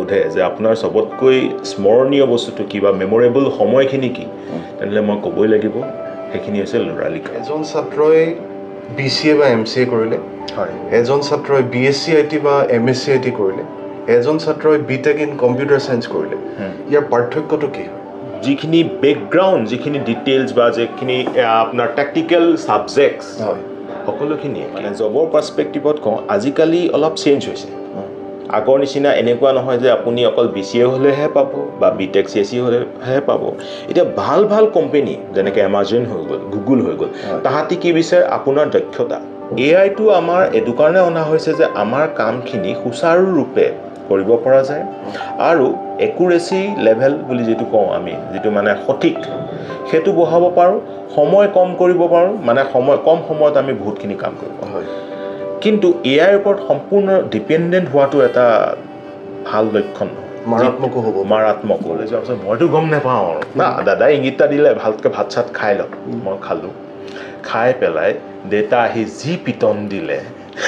সোধে যে আপোনাৰ সবতকৈ স্মৰণীয় বস্তুটো কি বা মেমৰেবল সময়খিনি কি তেনেহ'লে মই ক'বই লাগিব সেইখিনি হৈছে ল'ৰালি কাল এজন ছাত্ৰই BCA বা MCA কৰিলে হয় এজন ছাত্ৰই BSc IT বা MSc IT কৰিলে এজন ছাত্ৰই BTech in কম্পিউটাৰ সায়েন্স কৰিলে ইয়াৰ পাৰ্থক্যটো কি হয় যিখিনি বেকগ্ৰাউণ্ড যিখিনি ডিটেইলছ বা যিখিনি আপোনাৰ টেকনিকেল ছাবজেক্টছ হয় সকলোখিনি মানে জবৰ পাৰ্সপেক্টিভত কওঁ আজিকালি অলপ চেঞ্জ হৈছে আগৰ নিচিনা এনেকুৱা নহয় যে আপুনি অকল BCA হ'লেহে পাব বা BTech CSE হ'লেহে পাব এতিয়া ভাল ভাল কোম্পানী যেনেকৈ Amazon হৈ গ'ল Google হৈ গ'ল তাহাঁতি কি বিচাৰে আপোনাৰ দক্ষতা AIটো আমাৰ এইটো কাৰণে অনা হৈছে যে আমাৰ কামখিনি সুচাৰুৰূপে কৰিব পৰা যায় আৰু একুৰেচি লেভেল বুলি যিটো কওঁ আমি যিটো মানে সঠিক সেইটো বঢ়াব পাৰোঁ সময় কম কৰিব পাৰোঁ মানে সময় কম সময়ত আমি বহুতখিনি কাম কৰিব পাৰোঁ কিন্তু AIৰ ওপৰত সম্পূৰ্ণ ডিপেণ্ডেণ্ট হোৱাটো এটা ভাল লক্ষণ মাৰাত্মক হ'লে যোৱাৰ পিছত মইতো গম নাপাওঁ আৰু না দাদাই ইংগিতটা দিলে ভালকৈ ভাত চাত খাই লওক মই খালোঁ খাই পেলাই দেউতা আহি যি পিটন দিলে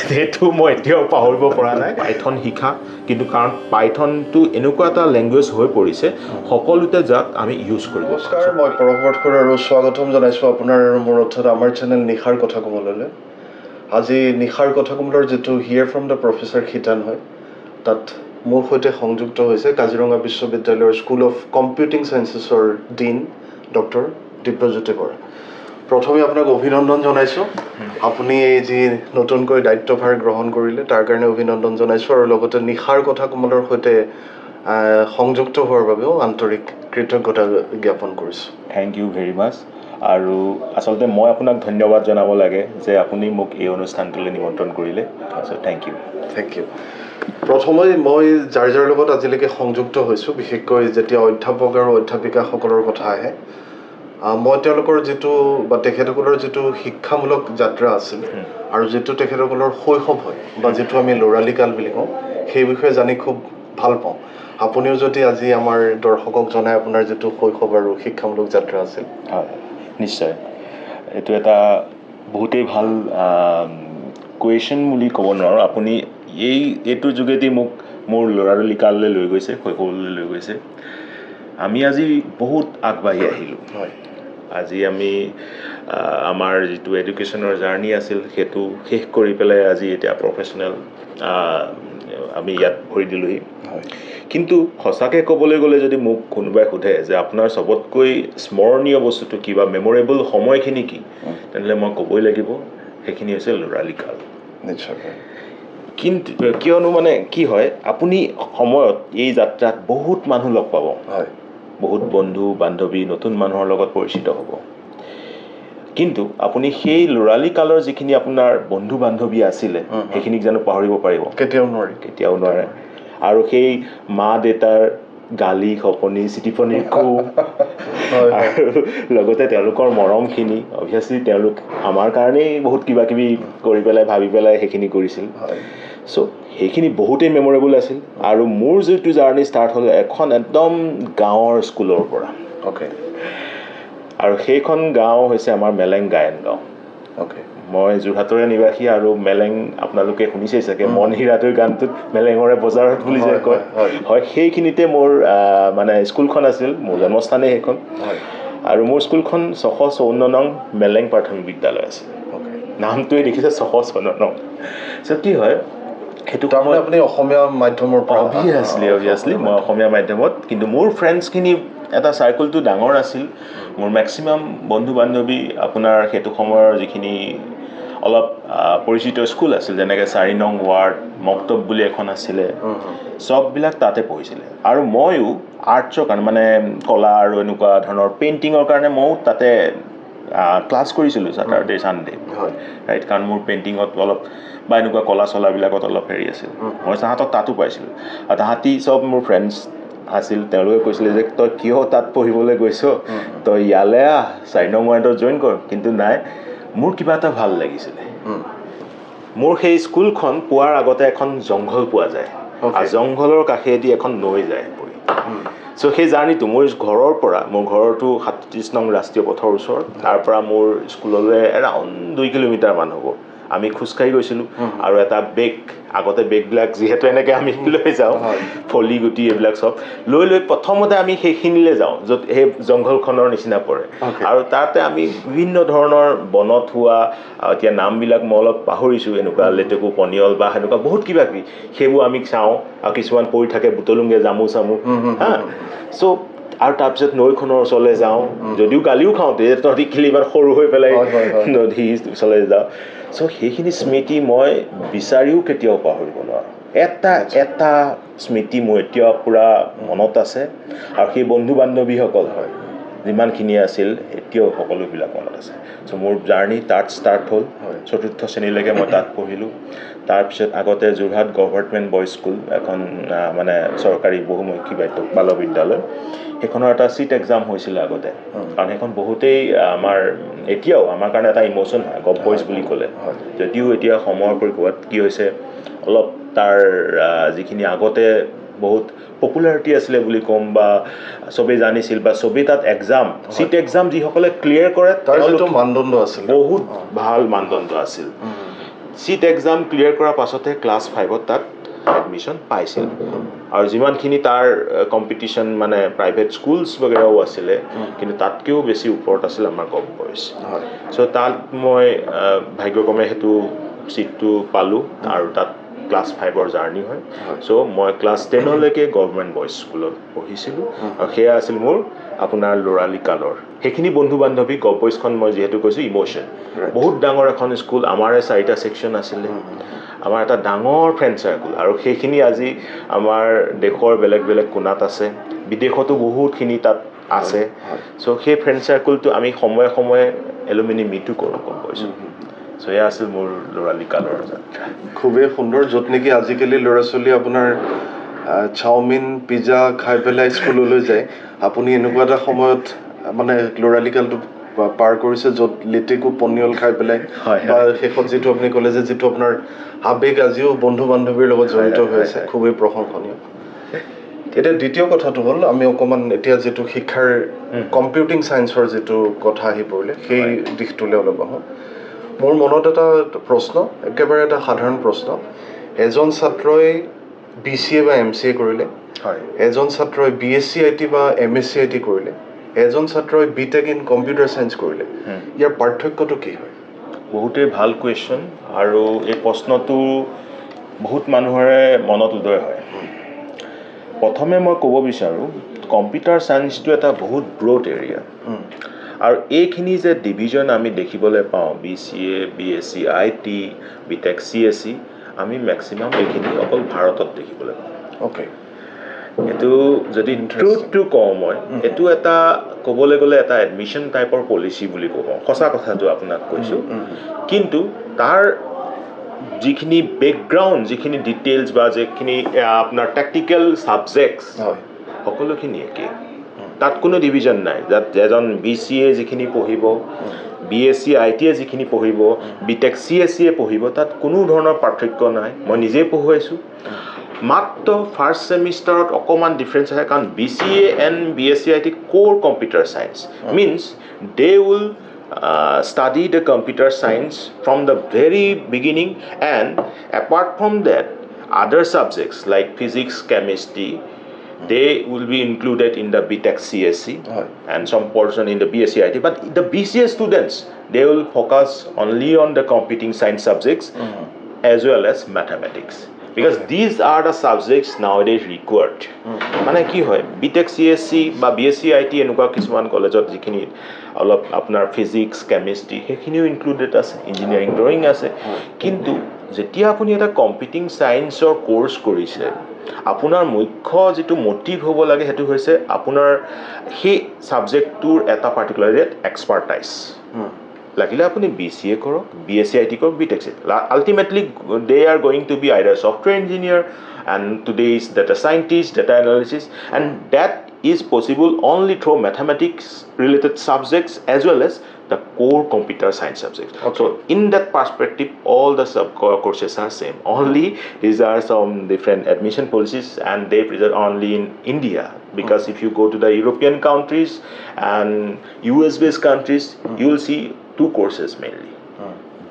সেইটো মই এতিয়াও পাহৰিব পৰা নাই পাইথন শিকা কিন্তু কাৰণ পাইথনটো এনেকুৱা এটা লেংগুৱেজ হৈ পৰিছে সকলোতে যাক আমি ইউজ কৰিব নমস্কাৰ মই পৰৱৰ্তী আৰু স্বাগতম জনাইছোঁ আপোনাৰ মোৰ অৰ্থাৎ আমাৰ চেনেল নিশাৰ কথা কমললৈ আজি নিশাৰ কথা কমলৰ যিটো হিয়াৰ ফ্ৰম দ্য প্ৰফেচাৰ খিতান হয় তাত মোৰ সৈতে সংযুক্ত হৈছে কাজিৰঙা বিশ্ববিদ্যালয়ৰ স্কুল অফ কম্পিউটিং সায়েন্সেছৰ ডিন ডক্টৰ দিব্যজ্যোতি বৰা প্ৰথমে আপোনাক অভিনন্দন জনাইছোঁ আপুনি এই যি নতুনকৈ দায়িত্বভাৰ গ্ৰহণ কৰিলে তাৰ কাৰণে অভিনন্দন জনাইছোঁ আৰু লগতে নিশাৰ কথা কমলৰ সৈতে সংযুক্ত হোৱাৰ বাবেও আন্তৰিক কৃতজ্ঞতা জ্ঞাপন কৰিছোঁ থেংক ইউ ভেৰি মাছ আৰু আচলতে মই আপোনাক ধন্যবাদ জনাব লাগে যে আপুনি মোক এই অনুষ্ঠানটোলৈ নিমন্ত্ৰণ কৰিলে চ' থেংক ইউ প্ৰথমে মই যাৰ লগত আজিলৈকে সংযুক্ত হৈছোঁ বিশেষকৈ যেতিয়া অধ্যাপক আৰু অধ্যাপিকাসকলৰ কথা আহে মই তেওঁলোকৰ যিটো বা তেখেতসকলৰ যিটো শিক্ষামূলক যাত্ৰা আছিল আৰু যিটো তেখেতসকলৰ শৈশৱ হয় বা যিটো আমি ল'ৰালি কাল বুলি কওঁ সেই বিষয়ে জানি খুব ভাল পাওঁ আপুনিও যদি আজি আমাৰ দৰ্শকক জনাই আপোনাৰ যিটো শৈশৱ আৰু শিক্ষামূলক যাত্ৰা আছিল হয় নিশ্চয় এইটো এটা বহুতেই ভাল কুৱেশ্যন বুলি ক'ব নোৱাৰোঁ আপুনি এইটোৰ যোগেদি মোক মোৰ ল'ৰালি কাললৈ লৈ গৈছে শৈশৱলৈ লৈ গৈছে আমি আজি বহুত আগবাঢ়ি আহিলোঁ হয় আজি আমি আমাৰ যিটো এডুকেশ্যনৰ জাৰ্ণি আছিল সেইটো শেষ কৰি পেলাই আজি এতিয়া প্ৰফেশ্যনেল আমি ইয়াত ভৰি দিলোঁহি কিন্তু সঁচাকৈ ক'বলৈ গ'লে যদি মোক কোনোবাই সোধে যে আপোনাৰ সবতকৈ স্মৰণীয় বস্তুটো কি বা মেমৰেবল সময়খিনি কি তেনেহ'লে মই ক'বই লাগিব সেইখিনি হৈছে ল'ৰালি কাল নিশ্চয় কিন্তু কিয়নো মানে কি হয় আপুনি সময়ত এই যাত্ৰাত বহুত মানুহ লগ পাব হয় বহুত বন্ধু বান্ধৱী নতুন মানুহৰ লগত পৰিচিত হ'ব কিন্তু আপুনি সেই ল'ৰালি কালৰ যিখিনি আপোনাৰ বন্ধু বান্ধৱী আছিলে সেইখিনিক জানো পাহৰিব পাৰিব কেতিয়াও নোৱাৰে আৰু সেই মা দেউতাৰ গালি খপনি চিটিপনিৰ খুব আৰু লগতে তেওঁলোকৰ মৰমখিনি অভিয়াছলি তেওঁলোক আমাৰ কাৰণেই বহুত কিবা কিবি কৰি পেলাই ভাবি পেলাই সেইখিনি কৰিছিল চ' সেইখিনি বহুতেই মেমৰেবল আছিল আৰু মোৰ যিটো জাৰ্ণি ষ্টাৰ্ট হ'ল এখন একদম গাঁৱৰ স্কুলৰ পৰা আৰু সেইখন গাঁও হৈছে আমাৰ মেলেং গায়ন গাঁও মই যোৰহাটৰে নিবাসী আৰু মেলেং আপোনালোকে শুনিছেই চাগে মন হীৰাটোৰ গানটোত মেলেঙৰে বজাৰত বুলি যে কয় হয় সেইখিনিতে মোৰ মানে স্কুলখন আছিল মোৰ জন্মস্থানেই সেইখন আৰু মোৰ স্কুলখন 654 নং মেলেং প্ৰাথমিক বিদ্যালয় আছিল নামটোৱে দেখিছে 654 নং চ' কি হয় সেইটো তাৰমানে আপুনি অসমীয়া মাধ্যমৰ পৰা অভিয়াছলি মই অসমীয়া মাধ্যমত কিন্তু মোৰ ফ্ৰেণ্ডছখিনি এটা চাৰ্কলটো ডাঙৰ আছিল মোৰ মেক্সিমাম বন্ধু বান্ধৱী আপোনাৰ সেইটো সময়ৰ যিখিনি অলপ পৰিচিত স্কুল আছিল যেনেকৈ 4 নং ৱাৰ্ড মক্তব বুলি এখন আছিলে চববিলাক তাতে পঢ়িছিলে আৰু ময়ো আৰ্টছৰ কাৰণে মানে কলা আৰু এনেকুৱা ধৰণৰ পেইণ্টিঙৰ কাৰণে ময়ো তাতে ক্লাছ কৰিছিলোঁ ছেটাৰডে ছানডে ৰাইট কাৰণ মোৰ পেইণ্টিঙত অলপ বা এনেকুৱা কলা চলাবিলাকত অলপ হেৰি আছিল মই তাহাঁতক তাতো পাইছিলোঁ আৰু তাহাঁতি চব মোৰ ফ্ৰেণ্ডছ আছিল তেওঁলোকে কৈছিলে যে তই কিয় তাত পঢ়িবলৈ গৈছ তই ইয়ালৈ আহ 4 নং ৱাৰ্ডত জইন কৰ কিন্তু নাই মোৰ কিবা এটা ভাল লাগিছিলে মোৰ সেই স্কুলখন পোৱাৰ আগতে এখন জংঘল পোৱা যায় আৰু জংঘলৰ কাষেদি এখন নৈ যায় পৰি চ' সেই জাৰ্ণিটো মোৰ ঘৰৰ পৰা মোৰ ঘৰটো 37 নং ৰাষ্ট্ৰীয় পথৰ ওচৰত তাৰ পৰা মোৰ স্কুললৈ এৰাউণ্ড 2 কিলোমিটাৰ মান হ'ব আমি খোজকাঢ়ি গৈছিলোঁ আৰু এটা বেগ আগতে বেগবিলাক যিহেতু এনেকৈ আমি লৈ যাওঁ ফলি গুটি এইবিলাক চব লৈ প্ৰথমতে আমি সেইখিনিলৈ যাওঁ য'ত সেই জংঘলখনৰ নিচিনা পৰে আৰু তাতে আমি বিভিন্ন ধৰণৰ বনত হোৱা এতিয়া নামবিলাক মই অলপ পাহৰিছোঁ এনেকুৱা লেটেকু পনিয়ল বা সেনেকুৱা বহুত কিবা কিবি সেইবোৰ আমি চাওঁ আৰু কিছুমান পৰি থাকে বুটলুংগে জামু চামু হা চ' আৰু তাৰপিছত নৈখনৰ ওচৰলৈ যাওঁ যদিও গালিও খাওঁ তে তহঁতি খেলি ইমান সৰু হৈ পেলাই নদী ওচৰলৈ যাওঁ চ' সেইখিনি স্মৃতি মই বিচাৰিও কেতিয়াও পাহৰিব নোৱাৰোঁ এটা স্মৃতি মোৰ এতিয়াও পূৰা মনত আছে আৰু সেই বন্ধু বান্ধৱীসকল হয় যিমানখিনি আছিল এতিয়াও সকলোবিলাক মনত আছে চ' মোৰ জাৰ্ণি তাত ষ্টাৰ্ট হ'ল চতুৰ্থ শ্ৰেণীলৈকে মই তাত পঢ়িলোঁ তাৰপিছত আগতে যোৰহাট গভৰ্ণমেণ্ট বইজ স্কুল এখন মানে চৰকাৰী বহুমুখী বাল বিদ্যালয় সেইখনৰ এটা চিট এক্সাম হৈছিলে আগতে কাৰণ সেইখন বহুতেই আমাৰ এতিয়াও আমাৰ কাৰণে এটা ইম'চন হয় গভ বইজ বুলি ক'লে যদিও এতিয়া সময়ৰ পৰিপ্ৰেক্ষিতত কি হৈছে অলপ তাৰ যিখিনি আগতে বহুত পপুলাৰিটি আছিলে বুলি ক'ম বা চবেই জানিছিল বা চবেই তাত এক্সাম চিট এক্সাম যিসকলে ক্লিয়াৰ কৰে তেওঁলোকৰ মানদণ্ড আছিল বহুত ভাল মানদণ্ড আছিল চিট এক্সাম ক্লিয়াৰ কৰাৰ পাছতে ক্লাছ 5ত তাত এডমিশ্যন পাইছিল আৰু যিমানখিনি তাৰ কম্পিটিশ্যন মানে প্ৰাইভেট স্কুলছ বগেৰাও আছিলে কিন্তু তাতকৈও বেছি ওপৰত আছিল আমাৰ গভ বইজ চ' তাত মই ভাগ্যক্ৰমে সেইটো চিটটো পালোঁ আৰু তাত ক্লাছ 5ৰ জাৰ্ণি হয় চ' মই ক্লাছ 10লৈকে গভৰ্ণমেণ্ট বইজ স্কুলত পঢ়িছিলোঁ আৰু সেয়া আছিল মোৰ আপোনাৰ ল'ৰালি কালৰ সেইখিনি বন্ধু বান্ধৱী গভ বইজখন মই যিহেতু কৈছোঁ ইম'চন বহুত ডাঙৰ এখন স্কুল আমাৰে 4টা ছেকশ্যন আছিলে আমাৰ এটা ডাঙৰ ফ্ৰেণ্ড চাৰ্কুল আৰু সেইখিনি আজি আমাৰ দেশৰ বেলেগ বেলেগ কোণাত আছে বিদেশতো বহুতখিনি তাত আছে চ' সেই ফ্ৰেণ্ড চাৰ্কুলটো আমি সময়ে সময়ে এলুমিনি মিটো কৰোঁ গভ বইজত চ' এয়া আছিল মোৰ ল'ৰালি কালৰ যাত্ৰা খুবেই সুন্দৰ য'ত নেকি আজিকালি ল'ৰা ছোৱালী আপোনাৰ চাওমিন পিজ্জা খাই পেলাই স্কুললৈ যায় আপুনি এনেকুৱা এটা সময়ত মানে ল'ৰালি কালটো পাৰ কৰিছে য'ত লেটেকু পনিয়ল খাই পেলাই বা শেষত যিটো আপুনি ক'লে যে যিটো আপোনাৰ আৱেগ আজিও বন্ধু বান্ধৱীৰ লগত জড়িত হৈ আছে খুবেই প্ৰশংসনীয় এতিয়া দ্বিতীয় কথাটো হ'ল আমি অকণমান এতিয়া যিটো শিক্ষাৰ কম্পিউটিং ছায়েন্সৰ যিটো কথা আহি পৰিলে সেই দিশটোলৈ অলপ আহোঁ মোৰ মনত এটা প্ৰশ্ন একেবাৰে এটা সাধাৰণ প্ৰশ্ন এজন ছাত্ৰই BCA বা MCA কৰিলে এজন ছাত্ৰই BSc IT বা MSc IT কৰিলে এজন ছাত্ৰই BTech ইন কম্পিউটাৰ ছায়েন্স কৰিলে ইয়াৰ পাৰ্থক্যটো কি হয় বহুতেই ভাল কুৱেশ্যন আৰু এই প্ৰশ্নটো বহুত মানুহৰে মনত উদয় হয় প্ৰথমে মই ক'ব বিচাৰোঁ কম্পিউটাৰ ছায়েন্সটো এটা বহুত ব্ৰড এৰিয়া আৰু এইখিনি যে ডিভিজন আমি দেখিবলৈ পাওঁ BCA BSc IT BTech CSC আমি মেক্সিমাম এইখিনি অকল ভাৰতত দেখিবলৈ পাওঁ অ'কে এইটো যদি ট্ৰুথটো কওঁ মই এইটো এটা ক'বলৈ গ'লে এটা এডমিশ্যন টাইপৰ পলিচি বুলি ক'ব সঁচা কথাটো আপোনাক কৈছোঁ কিন্তু তাৰ যিখিনি বেকগ্ৰাউণ্ড যিখিনি ডিটেইলছ বা যিখিনি আপোনাৰ টেকনিকেল ছাবজেক্টছ সকলোখিনি একেই তাত কোনো ডিভিজন নাই যাত এজন BCA যিখিনি পঢ়িব BSc IT যিখিনি পঢ়িব BTech CSC পঢ়িব তাত কোনো ধৰণৰ পাৰ্থক্য নাই মই নিজে পঢ়ুৱাইছোঁ মাত্ৰ ফাৰ্ষ্ট ছেমিষ্টাৰত অকণমান ডিফাৰেঞ্চ আহে কাৰণ BCA and BSc IT core computer science means they will study the computer science from the very beginning and apart from that other subjects like physics chemistry they will be included in the BTech CSC and some portion in the BSc IT but the BCA students they will focus only on the computing science subjects as well as mathematics because these are the subjects nowadays required মানে কি হয় BTech CSC বা BSc IT এনেকুৱা কিছুমান কলেজত যিখিনি অলপ আপোনাৰ ফিজিক্স কেমিষ্ট্ৰি সেইখিনিও ইনক্লুডেড আছে ইঞ্জিনিয়াৰিং ড্ৰয়িং আছে কিন্তু যেতিয়া আপুনি এটা কম্পিউটিং ছায়েন্সৰ কোৰ্চ কৰিছে আপোনাৰ মুখ্য যিটো মটিভ হ'ব লাগে সেইটো হৈছে আপোনাৰ সেই ছাবজেক্টটোৰ এটা পাৰ্টিকুলাৰ এৰিয়াত এক্সপাৰ্টাইজ লাগিলে আপুনি BCA কৰক BSc IT কৰক BTech ultimately they are going to be either software engineer and today's data scientist data analysis and that is possible only through mathematics related subjects as well as the core computer science subjects so in that perspective all the sub courses are same only these are some different admission policies and they present only in India because if you go to the European countries and US based countries you will see two courses mainly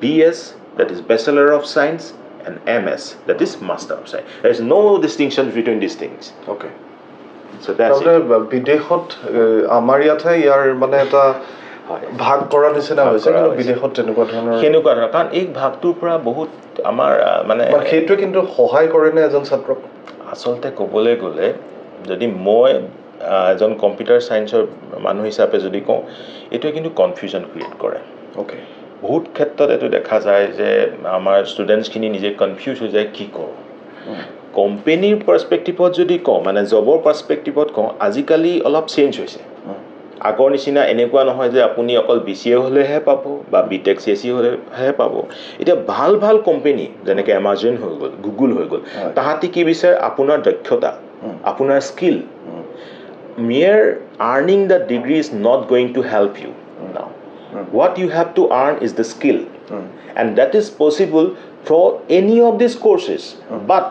BS that is Bachelor of Science, and MS, that is Master of Science. There is no distinction between these things. Okay. So that's it. বিদেশত আমাৰ ইয়াতহে ইয়াৰ মানে এটা ভাগ কৰা নিচিনা হৈছে কিন্তু বিদেশত তেনেকুৱা ধৰণৰ কাৰণ এই ভাগটোৰ পৰা বহুত আমাৰ মানে সেইটোৱে কিন্তু সহায় কৰে নে এজন ছাত্ৰক আচলতে ক'বলৈ গ'লে যদি মই এজন কম্পিউটাৰ ছায়েন্সৰ মানুহ হিচাপে যদি কওঁ এইটোৱে কিন্তু কনফিউজন ক্ৰিয়েট কৰে অ'কে বহুত ক্ষেত্ৰত এইটো দেখা যায় যে আমাৰ ষ্টুডেণ্টছখিনি নিজে কনফিউজ হৈ যায় কি কৰোঁ কোম্পানীৰ পাৰ্চপেক্টিভত যদি কওঁ মানে জবৰ পাৰ্চপেক্টিভত কওঁ আজিকালি অলপ চেঞ্জ হৈছে আগৰ নিচিনা এনেকুৱা নহয় যে আপুনি অকল BCA হ'লেহে পাব বা BTech CSE হ'লেহে পাব এতিয়া ভাল ভাল কোম্পানী যেনেকৈ এমাজন হৈ গ'ল গুগল হৈ গ'ল তাহাঁতি কি বিচাৰে আপোনাৰ দক্ষতা আপোনাৰ skill mere earning the degree is not going to help you now what you have to earn is the skill and that is possible for any of these courses but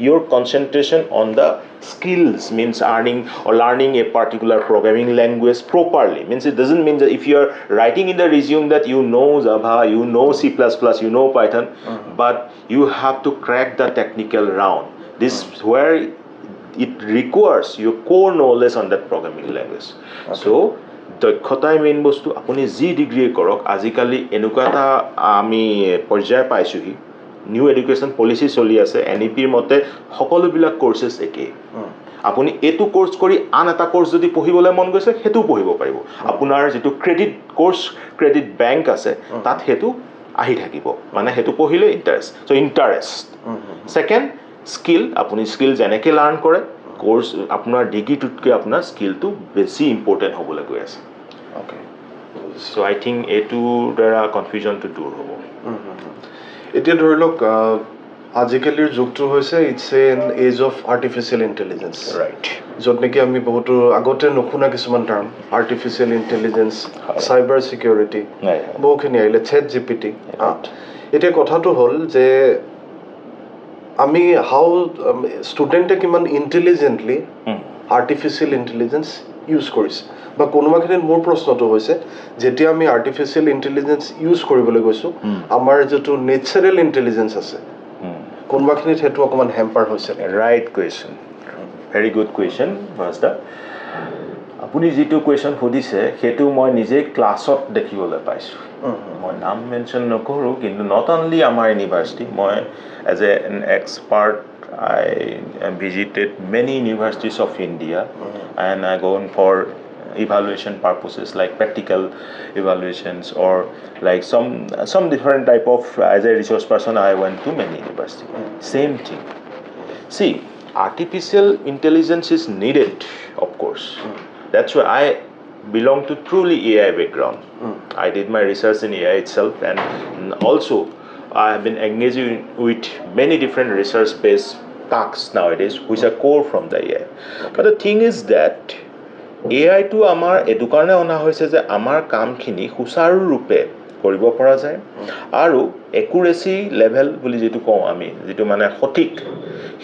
your concentration on the skills means earning or learning a particular programming language properly means it doesn't mean that if you are writing in the resume that you know Java you know C++ you know Python but you have to crack the technical round this where it requires your core knowledge on that programming language so দক্ষতাই main বস্তু আপুনি যি degree কৰক আজিকালি এনেকুৱা এটা আমি পৰ্যায় পাইছোহি নিউ এডুকেশ্যন পলিচি চলি আছে NEPৰ মতে সকলোবিলাক কোৰ্চেছ একেই আপুনি এইটো কোৰ্চ কৰি আন এটা কোৰ্চ যদি পঢ়িবলৈ মন গৈছে সেইটো পঢ়িব পাৰিব আপোনাৰ যিটো ক্ৰেডিট বেংক আছে তাত সেইটো আহি থাকিব মানে সেইটো পঢ়িলে ইণ্টাৰেষ্ট ছেকেণ্ড স্কিল আপুনি স্কিল যেনেকৈ লাৰ্ণ কৰে কোৰ্চ আপোনাৰ ডিগ্ৰীটোতকৈ আপোনাৰ স্কিলটো বেছি ইম্পৰ্টেণ্ট হ'বলৈ গৈ আছে অ'কে চ' আই থিংক এইটোৰ দ্বাৰা কনফিউজনটো দূৰ হ'ব এতিয়া ধৰি লওক আজিকালিৰ যুগটো হৈছে it's an age of artificial intelligence right য'ত নেকি আমি বহুতো আগতে নুশুনা কিছুমান term artificial intelligence cyber security বহুখিনি আহিলে ChatGPT এতিয়া কথাটো হ'ল যে আমি হাউ ষ্টুডেণ্টে কিমান ইণ্টেলিজেণ্টলি আৰ্টিফিচিয়েল ইণ্টেলিজেঞ্চ ইউজ কৰিছে বা কোনোবাখিনিত মোৰ প্ৰশ্নটো হৈছে যেতিয়া আমি আৰ্টিফিচিয়েল ইণ্টেলিজেঞ্চ ইউজ কৰিবলৈ গৈছোঁ আমাৰ যিটো নেচাৰেল ইণ্টেলিজেঞ্চ আছে কোনোবাখিনিত সেইটো অকণমান হেম্পাৰ হৈছে right question very good question ভাস্তা আপুনি যিটো কুৱেশ্যন সুধিছে সেইটো মই নিজে ক্লাছত দেখিবলৈ পাইছোঁ মই নাম মেনশ্যন নকৰোঁ কিন্তু নট অনলি আমাৰ ইউনিভাৰ্চিটি মই as an expert I visited many universities of India and I gone for evaluation purposes like practical evaluations or like some different type of as a resource person I went to many universities same thing see artificial intelligence is needed of course that's why I belong to truly AI background I did my research in AI itself and also I have been engaging with many different research-based tasks nowadays, which are core from the AI. But the thing is that AI to amar edukarne ona hoise je amar kam khini husaru rupe koribo pora jay aru accuracy level boli jetu ko ami jetu mane sothik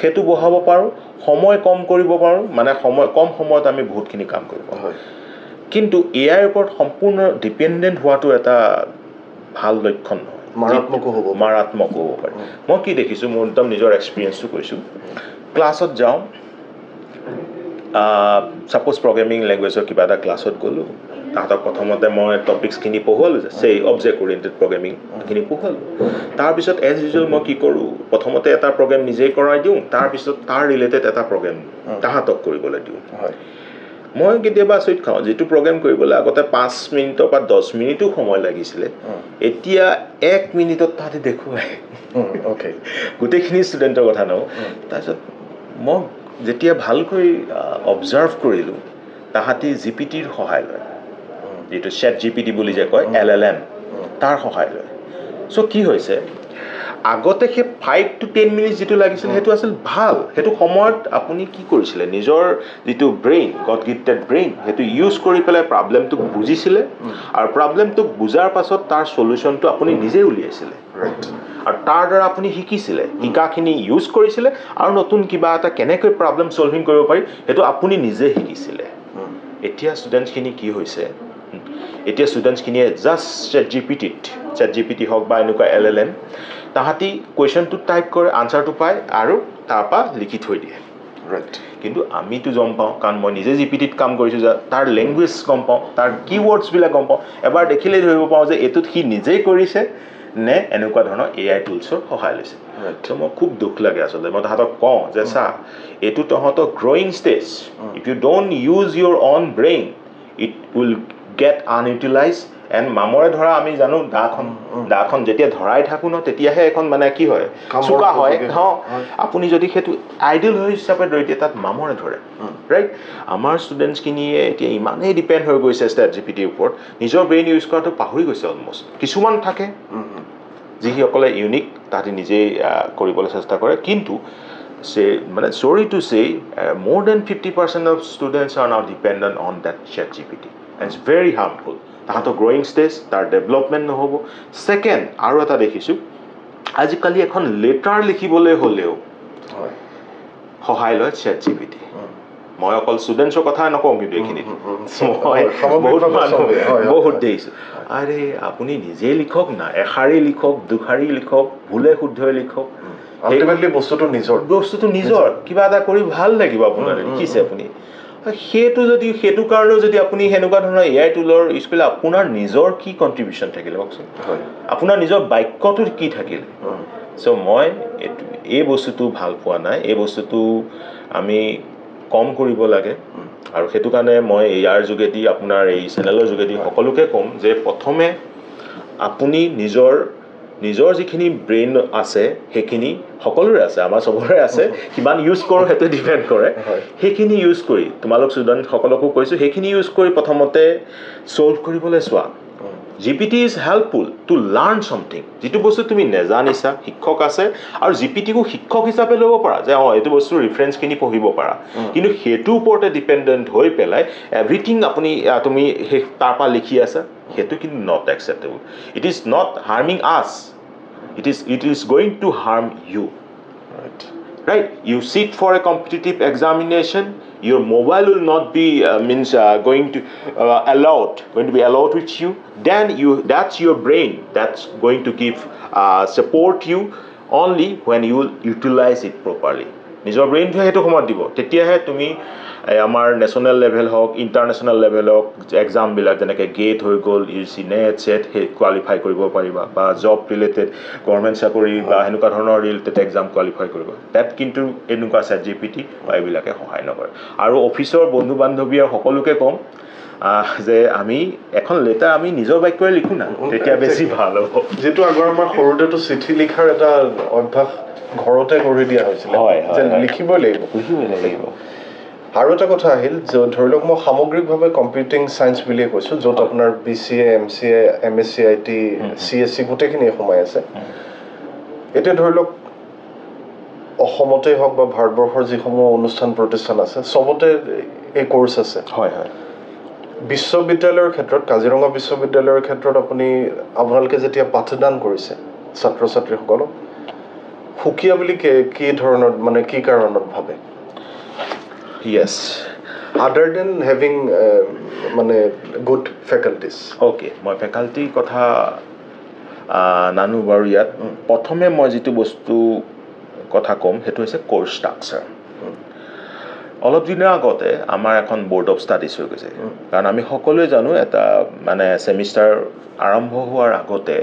hetu bohabo paru somoy kom koribo paru mane somoy kom somoyt ami bahut khini kam koribo hoy kintu AI upor সম্পূৰ্ণ dependent হোৱাটো এটা ভাল লক্ষণ মাৰাত্মক হ'ব পাৰে মই কি দেখিছোঁ মোৰ একদম নিজৰ এক্সপিৰিয়েঞ্চটো কৈছোঁ ক্লাছত যাওঁ ছাপ'জ প্ৰগ্ৰেমিং লেংগুৱেজৰ কিবা এটা ক্লাছত গ'লোঁ তাহাঁতক প্ৰথমতে মই টপিকছখিনি পঢ়ুৱালোঁ যে সেই অবজেক্ট অৰিয়েণ্টেড প্ৰগ্ৰেমিংখিনি পঢ়ুৱালোঁ তাৰপিছত এজ ইউজুৱেল মই কি কৰোঁ প্ৰথমতে এটা প্ৰগ্ৰেম নিজেই কৰাই দিওঁ তাৰপিছত তাৰ ৰিলেটেড এটা প্ৰগ্ৰেম তাহাঁতক কৰিবলৈ দিওঁ মই কেতিয়াবা আচৰিত খাওঁ যিটো প্ৰগ্ৰেম কৰিবলৈ আগতে 5 মিনিটৰ পৰা 10 মিনিটো সময় লাগিছিলে এতিয়া 1 মিনিটত তাহাঁতে দেখুৱাই অ'কে গোটেইখিনি ষ্টুডেণ্টৰ কথা নওঁ তাৰপিছত মই যেতিয়া ভালকৈ অবজাৰ্ভ কৰিলোঁ তাহাঁতি GPTৰ সহায় লয় যিটো ChatGPT বুলি যে কয় LLM তাৰ সহায় লয় চ' কি হৈছে আগতে সেই 5 to 10 মিনিট যেটো লাগিছিল হেতু আছিল ভাল হেতু সময়ত আপুনি কি কৰিছিলে নিজৰ যেটো ব্ৰেইন গড গিফটেড ব্ৰেইন হেতু ইউজ কৰি পেলাই প্ৰবলেমটো বুজিছিলে আৰু প্ৰবলেমটো বুজাৰ পাছত তাৰ সলিউশনটো আপুনি নিজে উলিয়াইছিলে ৰাইট আৰু তাৰ দ্বাৰা আপুনি শিকিছিলে শিকাখিনি ইউজ কৰিছিলে আৰু নতুন কিবা এটা কেনেকৈ প্ৰবলেম সলভিং কৰিব পাৰি হেতু আপুনি নিজে শিকিছিলে এতিয়া ষ্টুডেণ্টখিনি কি হৈছে এতিয়া ষ্টুডেণ্টখিনিয়ে জাষ্ট ChatGPT ChatGPT হওক বা এনেকুৱা LLM তাহাঁতি কুৱেশ্যনটো টাইপ কৰে আনচাৰটো পায় আৰু তাৰপৰা লিখি থৈ দিয়ে ৰাইট কিন্তু আমিতো গম পাওঁ কাৰণ মই নিজে জিপিটিত কাম কৰিছোঁ যে তাৰ লেংগুৱেজ গম পাওঁ তাৰ কিৱৰ্ডছবিলাক গম পাওঁ এবাৰ দেখিলেই ধৰিব পাওঁ যে এইটোত সি নিজেই কৰিছে নে এনেকুৱা ধৰণৰ AI টুলছৰ সহায় লৈছে ত' মই খুব দুখ লাগে আচলতে মই তাহাঁতক কওঁ যে চা এইটো তহঁতৰ growing stage if you don't use your own brain it will get unutilise and মামৰে ধৰা আমি জানো দাখন যেতিয়া ধৰাই থাকোঁ ন তেতিয়াহে এখন মানে কি হয় চোকা হয় আপুনি যদি সেইটো আইডিয়েল হিচাপে ধৰে এতিয়া তাত মামৰে ধৰে ৰাইট আমাৰ ষ্টুডেণ্টছখিনিয়ে এতিয়া ইমানেই ডিপেণ্ড হৈ গৈছে ChatGPTৰ ওপৰত নিজৰ ব্ৰেইন ইউজ কৰাটো পাহৰি গৈছে অলমষ্ট কিছুমান থাকে যিসকলে ইউনিক তাহাঁতি নিজেই কৰিবলৈ চেষ্টা কৰে কিন্তু মানে sorry to say more than 50% of students are now dependent on that ChatGPT and it's very harmful তাহাঁতৰ গ্ৰয়িং ষ্টেজ তাৰ ডেভেলপমেণ্ট নহ'ব ছেকেণ্ড আৰু এটা দেখিছোঁ আজিকালি এখন লেটাৰ লিখিবলৈ হ'লেও সহায় লয় ChatGPT মই অকল ষ্টুডেণ্টছৰ কথাই নকওঁ কিন্তু এইখিনিত মই বহুত দেখিছোঁ আৰে আপুনি নিজেই লিখক না এশাৰী লিখক দুশাৰী লিখক ভুলে শুদ্ধই লিখক আল্টিমেটলি বস্তুটো নিজৰ কিবা এটা কৰি ভাল লাগিব আপোনাৰ লিখিছে আপুনি সেইটো কাৰণেও যদি আপুনি সেনেকুৱা ধৰণৰ AI টুলৰ ইউজ কৰিলে আপোনাৰ নিজৰ কি কণ্ট্ৰিবিউশ্যন থাকিলে কওকচোন আপোনাৰ নিজৰ বাক্যটোৰ কি থাকিলে চ' মই এই বস্তুটো ভাল পোৱা নাই এই বস্তুটো আমি কম কৰিব লাগে আৰু সেইটো কাৰণে মই ইয়াৰ যোগেদি আপোনাৰ এই চেনেলৰ যোগেদি সকলোকে ক'ম যে প্ৰথমে আপুনি নিজৰ যিখিনি ব্ৰেইন আছে সেইখিনি সকলোৰে আছে আমাৰ চবৰে আছে কিমান ইউজ কৰোঁ সেইটো ডিপেণ্ড কৰে সেইখিনি ইউজ কৰি তোমালোক ষ্টুডেণ্ট সকলোকো কৈছোঁ সেইখিনি ইউজ কৰি প্ৰথমতে ছল্ভ কৰিবলৈ চোৱা GPT is helpful to learn something যিটো বস্তু তুমি নেজানিছা শিক্ষক আছে আৰু GPTকো শিক্ষক হিচাপে ল'ব পাৰা যে এইটো বস্তু ৰেফাৰেঞ্চখিনি পঢ়িব পাৰা কিন্তু সেইটো ওপৰতে ডিপেণ্ডেণ্ট হৈ পেলাই এভৰিথিং তুমি সেই তাৰপৰা লিখি আছা সেইটো কিন্তু not acceptable it is not harming as it is going to harm you right you sit for a competitive examination your mobile will not be going to be allowed with you then that's your brain that's going to give support you only when you will utilize it properly নিজৰ ব্ৰেইনটোৱে সেইটো সময়ত দিব তেতিয়াহে তুমি আমাৰ national level হওক international level হওক এক্সামবিলাক যেনেকৈ গেট হৈ গ'ল UGC নেট চেট সেই কোৱালিফাই কৰিব পাৰিবা বা জব ৰিলেটেড গভৰ্ণমেণ্ট চাকৰি বা সেনেকুৱা ধৰণৰ ৰিলেটেড এক্সাম কোৱালিফাই কৰিব তাত কিন্তু এনেকুৱা ChatGPT বা এইবিলাকে সহায় নকৰে আৰু অফিচৰ বন্ধু বান্ধৱী আৰু সকলোকে ক'ম যে আমি এখন লেটাৰ আমি নিজৰ বাক্যৰে লিখোঁ না তেতিয়া বেছি ভাল হ'ব যিটো আগৰ আমাৰ সৰুতেতো চিঠি লিখাৰ এটা অভ্যাস ঘৰতে কৰি দিয়া হৈছিল যে লিখিবই লাগিব আৰু এটা কথা আহিল যে ধৰি লওক মই সামগ্ৰিকভাৱে কম্পিউটিং চায়েন্স বুলিয়ে কৈছোঁ য'ত আপোনাৰ BCA MCA MSc IT CSC গোটেইখিনি সোমাই আছে এতিয়া ধৰি লওক অসমতেই হওক বা ভাৰতবৰ্ষৰ যিসমূহ অনুষ্ঠান প্ৰতিষ্ঠান আছে চবতে এই কোৰ্চ আছে বিশ্ববিদ্যালয়ৰ ক্ষেত্ৰত কাজিৰঙা বিশ্ববিদ্যালয়ৰ ক্ষেত্ৰত আপোনালোকে যেতিয়া পাঠদান কৰিছে ছাত্ৰ ছাত্ৰীসকলক সুকীয়া বুলি কি ধৰণৰ মানে কি কাৰণত ভাবে yes other than having মানে good faculties okay মই ফেকাল্টি কথা নানো বাৰু ইয়াত প্ৰথমে মই যিটো বস্তু কথা ক'ম সেইটো হৈছে কোৰ্চ ষ্ট্ৰাকচাৰ অলপ দিনৰ আগতে আমাৰ এখন বোৰ্ড অফ ষ্টাডিজ হৈ গৈছে কাৰণ আমি সকলোৱে জানো এটা মানে ছেমিষ্টাৰ আৰম্ভ হোৱাৰ আগতে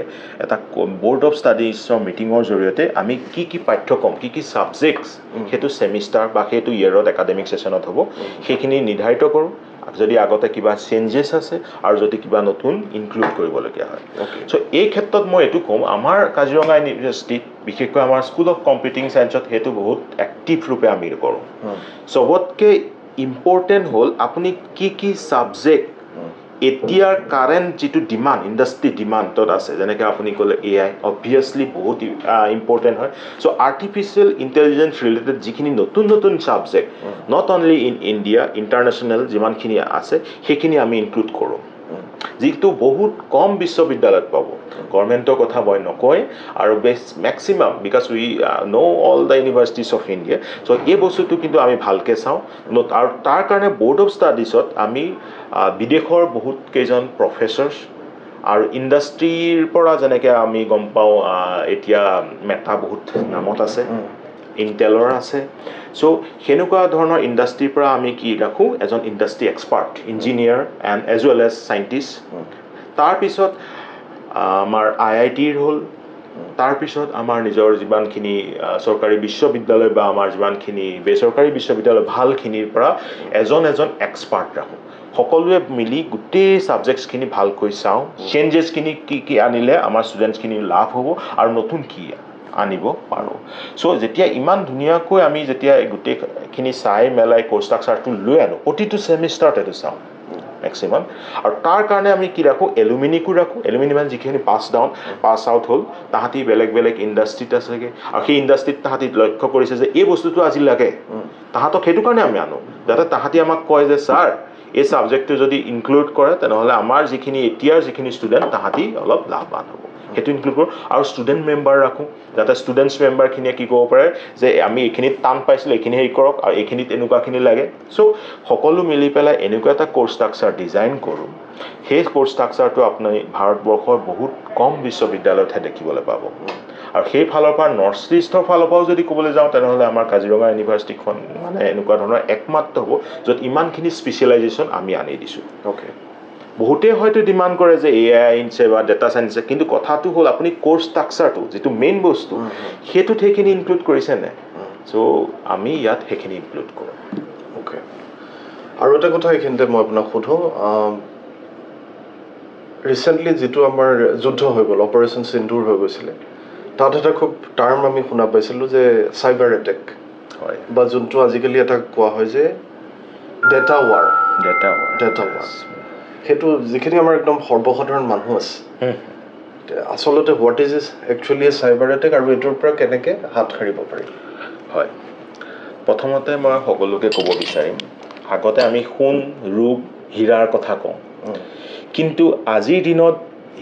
এটা বোৰ্ড অফ ষ্টাডিজৰ মিটিঙৰ জৰিয়তে আমি কি পাঠ্যক্ৰম কি ছাবজেক্টছ সেইটো ছেমিষ্টাৰ বা সেইটো ইয়েৰত একাডেমিক ছেশ্যনত হ'ব সেইখিনি নিৰ্ধাৰিত কৰোঁ যদি আগতে কিবা চেঞ্জেছ আছে আৰু যদি কিবা নতুন ইনক্লুড কৰিবলগীয়া হয় চ' এই ক্ষেত্ৰত মই এইটো ক'ম আমাৰ কাজিৰঙা ইউনিভাৰ্চিটিত বিশেষকৈ আমাৰ স্কুল অফ কম্পিউটিং চায়েন্সত সেইটো বহুত এক্টিভ ৰূপে আমি কৰোঁ চবতকৈ ইম্পৰ্টেণ্ট হ'ল আপুনি কি ছাবজেক্ট এতিয়াৰ কাৰেণ্ট যিটো ডিমাণ্ড ইণ্ডাষ্ট্ৰি ডিমাণ্ডত আছে যেনেকৈ আপুনি ক'লে AI অবভিয়াছলি বহুত ইম্পৰ্টেণ্ট হয় চ' আৰ্টিফিচিয়েল ইণ্টেলিজেঞ্চ ৰিলেটেড যিখিনি নতুন subject not only in India international যিমানখিনি আছে সেইখিনি আমি ইনক্লুড কৰোঁ যিটো বহুত কম বিশ্ববিদ্যালয়ত পাব গভৰ্ণমেণ্টৰ কথা মই নকয় আৰু maximum because we know' all the universities of India so' এই বস্তুটো কিন্তু আমি ভালকৈ চাওঁ আৰু তাৰ কাৰণে বোৰ্ড অফ ষ্টাডিজত আমি বিদেশৰ বহুত কেইজন প্ৰফেচাৰ্ছ আৰু ইণ্ডাষ্ট্ৰীৰ পৰা যেনেকৈ আমি গম পাওঁ এতিয়া মেটা বহুত নামত আছে ইণ্টেলৰ আছে চ' সেনেকুৱা ধৰণৰ ইণ্ডাষ্ট্ৰীৰ পৰা আমি কি ৰাখোঁ এজন industry expert engineer and as well as scientist তাৰপিছত আমাৰ IITৰ হ'ল তাৰপিছত আমাৰ নিজৰ যিমানখিনি চৰকাৰী বিশ্ববিদ্যালয় বা আমাৰ যিমানখিনি বেচৰকাৰী বিশ্ববিদ্যালয় ভালখিনিৰ পৰা এজন এক্সপাৰ্ট ৰাখোঁ সকলোৱে মিলি গোটেই ছাবজেক্টছখিনি ভালকৈ চাওঁ চেঞ্জেছখিনি কি আনিলে আমাৰ ষ্টুডেণ্টছখিনিৰ লাভ হ'ব আৰু নতুন কি আনিব পাৰোঁ চ' যেতিয়া ইমান ধুনীয়াকৈ আমি যেতিয়া গোটেইখিনি চাই মেলাই কোৰ্চ ষ্ট্ৰাকচাৰটো লৈ আনো প্ৰতিটো ছেমিষ্টাৰত এইটো চাওঁ মেক্সিমাম আৰু তাৰ কাৰণে আমি কি ৰাখোঁ এলুমিনিকো ৰাখোঁ এলুমিনি মানে যিখিনি পাছ আউট হ'ল তাহাঁতি বেলেগ ইণ্ডাষ্ট্ৰীত আছেগৈ আৰু সেই ইণ্ডাষ্ট্ৰীত তাহাঁতি লক্ষ্য কৰিছে যে এই বস্তুটো আজি লাগে তাহাঁতক সেইটো কাৰণে আমি আনো যাতে তাহাঁতি আমাক কয় যে ছাৰ এই ছাবজেক্টটো যদি ইনক্লুড কৰে তেনেহ'লে আমাৰ এতিয়াৰ যিখিনি ষ্টুডেণ্ট তাহাঁতি অলপ লাভৱান হ'ব সেইটো ইনক্লুড কৰোঁ আৰু ষ্টুডেণ্ট মেম্বাৰ ৰাখোঁ যাতে ষ্টুডেণ্টছ মেম্বাৰখিনিয়ে কি ক'ব পাৰে যে আমি এইখিনিত টান পাইছিলোঁ এইখিনি হেৰি কৰক আৰু এইখিনিত এনেকুৱাখিনি লাগে চ' সকলো মিলি পেলাই এনেকুৱা এটা কোৰ্চ ষ্ট্ৰাকচাৰ ডিজাইন কৰোঁ সেই কোৰ্চ ষ্ট্ৰাকচাৰটো আপুনি ভাৰতবৰ্ষৰ বহুত কম বিশ্ববিদ্যালয়তহে দেখিবলৈ পাব আৰু সেই ফালৰ পৰা নৰ্থ ইষ্টৰ ফালৰ পৰাও যদি ক'বলৈ যাওঁ তেনেহ'লে আমাৰ কাজিৰঙা ইউনিভাৰ্চিটিখন মানে এনেকুৱা ধৰণৰ একমাত্ৰ হ'ব য'ত ইমানখিনি স্পেচিয়েলাইজেশ্যন আমি আনি দিছোঁ অ'কে বহুতেই হয়তো ডিমাণ্ড কৰে যে AI আনিছে বা ডেটা চাইন্সে কিন্তু কথাটো হ'ল আপুনি কোৰ্চ ষ্ট্ৰাকচাৰটো যিটো মেইন বস্তু সেইটোত সেইখিনি ইনক্লুড কৰিছেনে চ' আমি ইয়াত সেইখিনি ইনক্লুড কৰোঁ অ'কে আৰু এটা কথা এইখিনিতে মই আপোনাক সোধোঁ ৰিচেণ্টলি যিটো আমাৰ যুদ্ধ হৈ গ'ল অপাৰেশ্যন সিন্দুৰ হৈ গৈছিলে তাত এটা খুব টাৰ্ম আমি শুনা পাইছিলোঁ যে চাইবাৰ এটেক হয় বা যোনটো আজিকালি এটা কোৱা হয় যে ডেটা ৱাৰ সেইটো যিখিনি আমাৰ একদম সৰ্বসাধাৰণ মানুহ আছে আচলতে what is actually cyber attack আৰু এইটোৰ পৰা কেনেকৈ হাত সাৰিব পাৰি হয় প্ৰথমতে মই সকলোকে ক'ব বিচাৰিম আগতে আমি সোণ ৰূপ হীৰাৰ কথা কওঁ কিন্তু আজিৰ দিনত